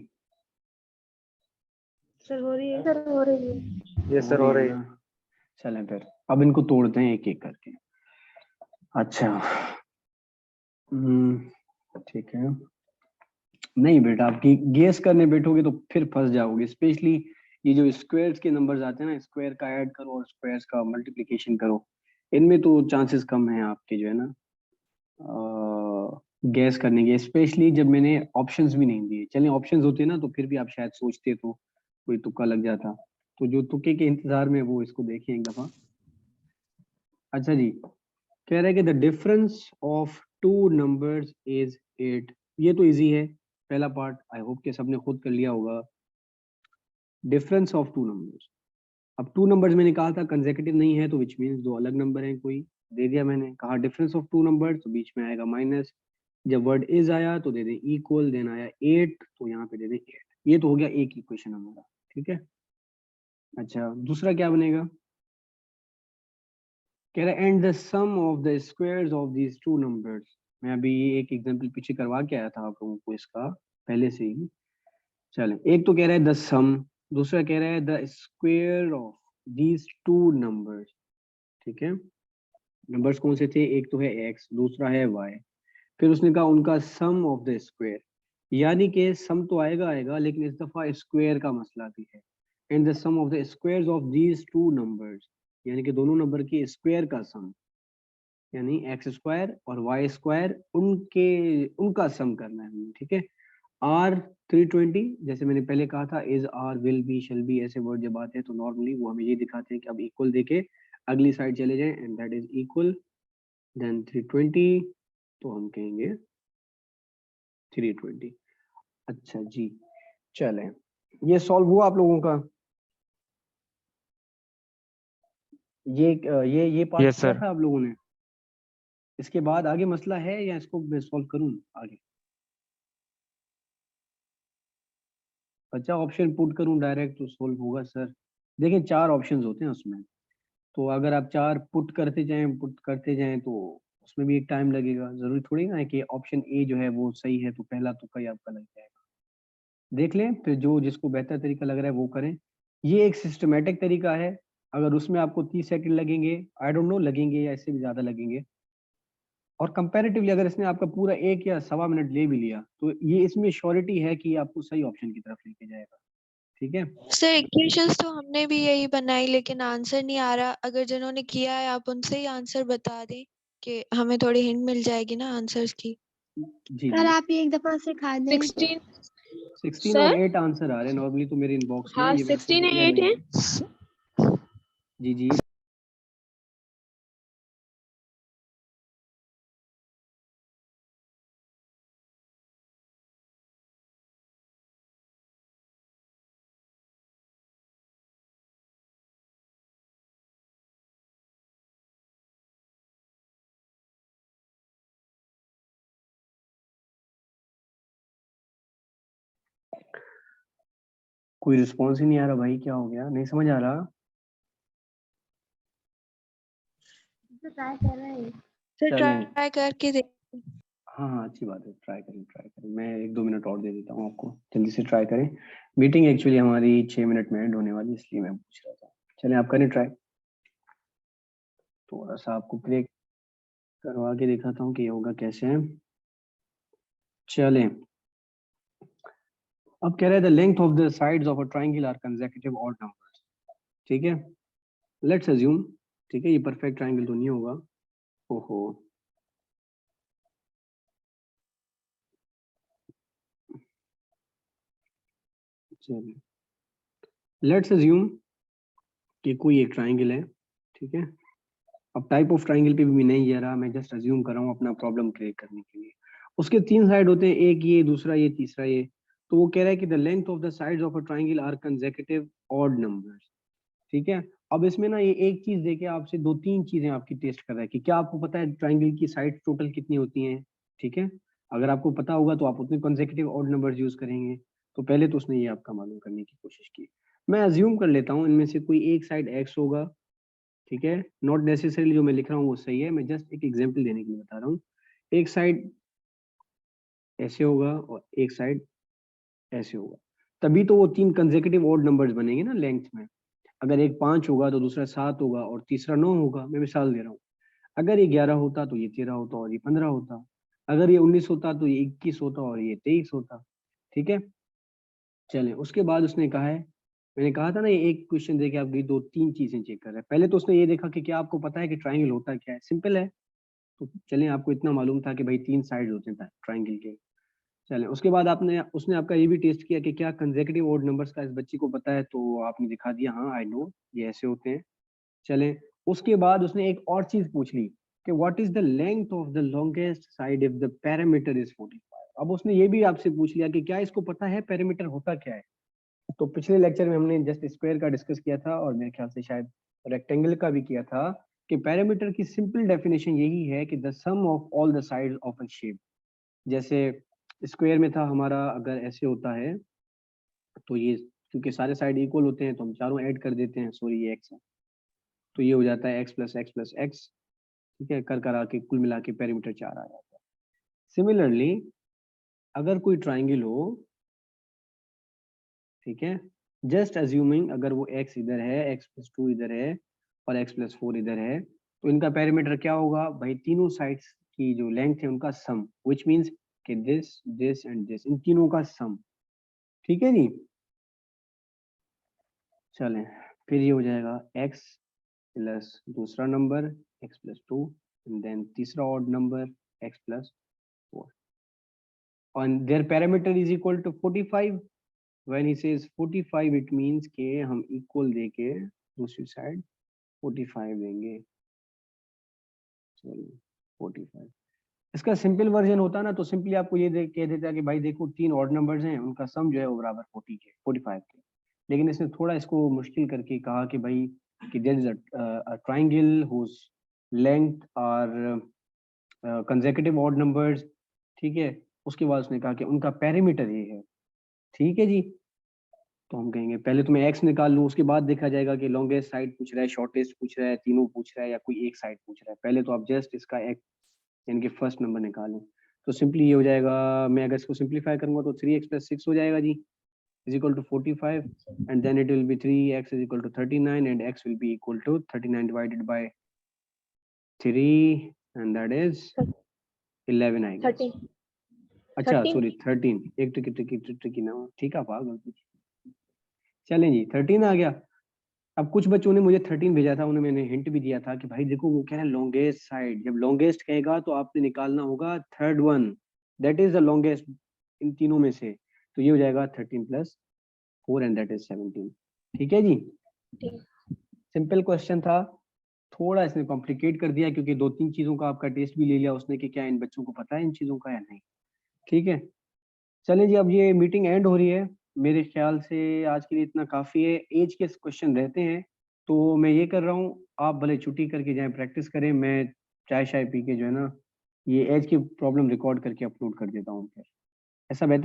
सर हो रही है। सर हो रही है। यस सर हो रही है। ना? चलें फिर अब इनको तोड़ते हैं एक एक करके। अच्छा ठीक है। नहीं बेटा, आप गेस करने बैठोगे तो फिर फंस जाओगे, स्पेशली ये जो स्क्वायर्स के नंबर्स आते हैं ना, स्क्वायर का ऐड करो और स्क्वायर्स का मल्टीप्लिकेशन करो, इनमें तो चांसेस कम हैं आपके जो है ना गैस करने के, स्पेशली जब मैंने ऑप्शंस भी नहीं दिए। चलें ऑप्शंस होते ना तो फिर भी आप शायद सोचते तो कोई तुक्का लग जाता, तो जो तुक्के के इंतजार में वो इसको देखें एक दफा। अच्छा जी, कह रहे हैं कि the difference of two numbers is 8। ये तो इजी है, पहला पार्ट आई होप कि सबने खुद कर लिया होगा। डिफरेंस ऑफ टू नंबर्स, अब टू नंबर्स मैंने कहा था कंसेक्यूटिव नहीं है तो विच मीन्स दो अलग नंबर हैं, कोई दे दिया मैंने। कहा डिफरेंस ऑफ टू नंबर्स तो बीच में आएगा माइनस, जब वर्ड इज आया तो दे दें इक्वल, देन आया 8 तो यहाँ पे दे दें 8। ये तो हो गया एक इक्वेशन हमारा, ठीक है। अच्छा, दूसरा क्या बनेगा? कह रहा है and the sum of the squares of these two numbers. मैं अभी एक एग्जांपल पीछे करवा के आया था आप लोगों को इसका पहले से ही। चलें, एक तो कह रहा है द सम, दूसरा कह रहा है the square of these two numbers. ठीक है, नंबर्स कौन से थे? एक तो है x, दूसरा है y। फिर उसने कहा उनका सम ऑफ द स्क्वायर, यानी कि सम तो आएगा आएगा, लेकिन इस दफा स्क्वायर का मसला भी है। And the sum of the squares of these two numbers, यानी कि दोनों नंबर के स्क्वायर का सम, यानी एक्स स्क्वायर और वाई स्क्वायर उनका सम करना है हमें। ठीक है, आर 320, जैसे मैंने पहले कहा था, is, are, will be, shall be, ऐसे वर्ड जब आते हैं तो नॉर्मली वो हमें ये दिखाते हैं कि अब इक्वल देके अगली साइड चले जाएं, and that is equal, then 320, तो हम कहेंगे 320। अच्छा जी, चलें, ये सॉल्व हुआ आप लोगों का? ये पार्ट यस किया सर। था आप लोगों ने? इसके बाद आगे मसला है या इसको मैं सॉल्व करूं आगे? अच्छा, ऑप्शन पुट करूं डायरेक्ट तो सॉल्व होगा सर? देखिए 4 ऑप्शंस होते हैं उसमें, तो अगर आप 4 पुट करते जाएं तो उसमें भी एक टाइम लगेगा। जरूरी थोड़ी ना है कि ऑप्शन ए जो है वो सही है तो पहला तुक्का ही आपका लग जाएगा। देख लें, फिर जो जिसको बेहतर तरीका लग रहा है वो करें। ये एक सिस्टमेटिक तरीका है, अगर उसमें आपको 30 सेकंड लगेंगे, आई डोंट नो लगेंगे या इससे भी ज्यादा लगेंगे, और कंपैरेटिवली अगर इसने आपका पूरा 1 या सवा मिनट ले भी लिया तो ये इसमें श्योरिटी है कि आपको सही ऑप्शन की तरफ लेके जाएगा। ठीक है, सर इक्वेशंस तो हमने भी यही बनाई लेकिन आंसर नहीं आ रहा। अगर जिन्होंने किया है आप उनसे ही आंसर बता दें कि हमें थोड़ी हिंट मिल जाएगी ना आंसर्स की। जी सर जी। आप ये एक दफा सिखा दें। 16 16 और सर 8 आंसर आ रहे हैं नॉर्मली तो मेरे इनबॉक्स में, हाँ ये मेरे को 16 क्लियर 8 नहीं है। है। जी जी। कोई रिस्पॉन्स ही नहीं आ रहा भाई, क्या हो गया? नहीं समझ आ रहा। ट्राई कर रहे हैं। सर चलें, ट्राई करके देख। हाँ हाँ अच्छी बात है, ट्राई करें ट्राई करें। मैं 1-2 मिनट और दे देता हूँ आपको, जल्दी से ट्राई करें। मीटिंग एक्चुअली हमारी 6 मिनट में एंड होने वाली, इसलिए मैं पूछ रहा था। चलें, आप करें ट्राई। थोड़ा सा आपको प्ले करवा के दिखाता हूँ कि ये होगा कैसे। चलें, अब कह रहे हैं the length of the sides of a triangle are consecutive odd numbers. ठीक है, लेट्स अज्यूम, ठीक है, ये परफेक्ट ट्राइंगल तो नहीं होगा। ओहो, चलिए, लेट्स अज्यूम कि कोई एक ट्राइंगल है। ठीक है, अब टाइप ऑफ ट्राइंगल पे भी मैं नहीं जा रहा, मैं जस्ट अज्यूम कर रहा हूँ अपना प्रॉब्लम क्रिएट करने के लिए। उसके 3 साइड होते हैं, एक ये, दूसरा ये, तीसरा ये। तो वो कह रहा है कि the length of the sides of a triangle are consecutive odd numbers. ठीक है, अब इसमें ना ये एक चीज देके आपसे 2-3 चीजें आपकी टेस्ट कर रहा है कि क्या आपको पता है ट्राइंगल की साइड टोटल कितनी होती हैं। ठीक है, अगर आपको पता होगा तो आप उतने कंसेक्यूटिव ऑड नंबर्स यूज करेंगे। तो पहले तो उसने ये आपका मालूम करने की कोशिश की। मैं अज्यूम कर लेता हूँ इनमें से कोई एक साइड एक्स होगा। ठीक है, नॉट नेसेसरीली जो मैं लिख रहा हूँ वो सही है, मैं जस्ट एक एग्जांपल देने के लिए बता रहा हूँ। एक साइड ऐसे होगा और एक साइड ऐसे होगा, तभी तो वो 3 कंसेक्यूटिव ऑड नंबर्स बनेंगे ना लेंथ में। अगर एक 5 होगा तो दूसरा 7 होगा और तीसरा 9 होगा, मैं मिसाल दे रहा हूँ। अगर ये 11 होता तो ये 13 होता और ये 15 होता। अगर ये 19 होता तो ये 21 होता और ये 23 होता। ठीक है, चलें, उसके बाद उसने कहा है, मैंने कहा था ना ये एक क्वेश्चन देके आपकी 2-3 चीजें चेक कर रहा है। पहले तो उसने ये देखा कि क्या आपको पता है कि ट्राइंगल होता क्या है। सिंपल है, तो चलें, आपको इतना मालूम था कि भाई 3 साइड होते हैं ट्राइंगल के। चलें, उसके बाद आपने उसने आपका ये भी टेस्ट किया कि क्या कंसेक्यूटिव ऑड नंबर्स का इस बच्ची को पता है, तो आपने दिखा दिया हाँ आई नो ये ऐसे होते हैं। चलें, उसके बाद उसने एक और चीज पूछ ली कि what is the length of the longest side if the parameter is 45। अब उसने ये भी आपसे पूछ लिया कि क्या इसको पता है पैरामीटर होता क्या है। तो पिछले लेक्चर में हमने जस्ट स्क्वायर का डिस्कस किया था और मेरे ख्याल से शायद रेक्टेंगल का भी किया था कि पैरामीटर की सिंपल डेफिनेशन यही है कि the sum of all the sides of a shape. जैसे स्क्वायर में था हमारा, अगर ऐसे होता है तो ये क्योंकि सारे साइड इक्वल होते हैं तो हम चारों ऐड कर देते हैं, सॉरी ये x है, तो ये हो जाता है x प्लस x, ठीक है, कर आके कुल मिला के पेरीमीटर 4 आ जाता है। सिमिलरली अगर कोई ट्राइंगल हो, ठीक है, जस्ट अज्यूमिंग अगर वो x इधर है, x प्लस 2 इधर है और x प्लस 4 इधर है, तो इनका पेरीमीटर क्या होगा भाई, तीनों साइड्स की जो लेंथ है उनका सम, व्हिच मींस कि दिस एंड दिस, इन तीनों का सम, ठीक है जी। चलें, फिर ये हो जाएगा x प्लस दूसरा number x plus 2 and then तीसरा odd number x plus 4 and their parameter is equal to 45. When he says 45 it means के हम equal देके दूसरी साइड 45 देंगे, चलिए 45। इसका सिंपल वर्जन होता ना तो सिंपली आपको ये कह देता है कि भाई देखो तीन ऑड नंबर्स हैं, उनका सम जो है वो बराबर 45 के, लेकिन इसने थोड़ा इसको मुश्किल करके कहा कि भाई कि there is a triangle whose length और कंसेक्यूटिव ऑड नंबर्स, ठीक है, उसके बाद उसने कहा कि उनका पेरीमीटर ये है, ठीक है जी। तो हम कहेंगे पहले तो मैं x निकाल लूँ, उसके बाद देखा जाएगा कि लॉन्गेस्ट साइड पूछ रहा है, शॉर्टेस्ट पूछ रहा है, तीनों पूछ रहा है या कोई एक साइड पूछ रहा है। पहले तो आप जस्ट इसका x यानी कि फर्स्ट नंबर निकालें, तो सिंपली ये हो जाएगा, मैं अगर इसको सिंपलीफाई करूंगा तो 3x प्लस 6 हो जाएगा जी, is equal to 45 and then it will be 3x is equal to 39 and x will be equal to 39 divided by 3 and that is 11 I guess. अच्छा सॉरी 13, एक ट्रिकी ना हो, ठीक है पागल। चलें जी 13 आ गया। अब कुछ बच्चों ने मुझे 13 भेजा था, उन्हें मैंने हिंट भी दिया था कि भाई देखो वो कह रहे हैं लॉन्गेस्ट साइड, जब लॉन्गेस्ट कहेगा तो आपने निकालना होगा third one, that is the longest in तीनों में से, तो ये हो जाएगा 13 प्लस 4 एंड दैट इज 17, ठीक है जी। सिंपल क्वेश्चन था, थोड़ा इसने कॉम्प्लिकेट कर दिया क्योंकि 2-3 चीजों का आपका टेस्ट भी ले लिया उसने कि क्या इन बच्चों को पता है इन चीजों का या नहीं, ठीक है। चलें जी, अब ये मीटिंग एंड हो रही है, मेरे ख्याल से आज के लिए इतना काफ़ी है। एज के क्वेश्चन रहते हैं तो मैं ये कर रहा हूँ, आप भले छुट्टी करके जाएं प्रैक्टिस करें, मैं चाय शाय पी के जो है ना ये एज की प्रॉब्लम रिकॉर्ड करके अपलोड कर देता हूँ, फिर ऐसा बेहतर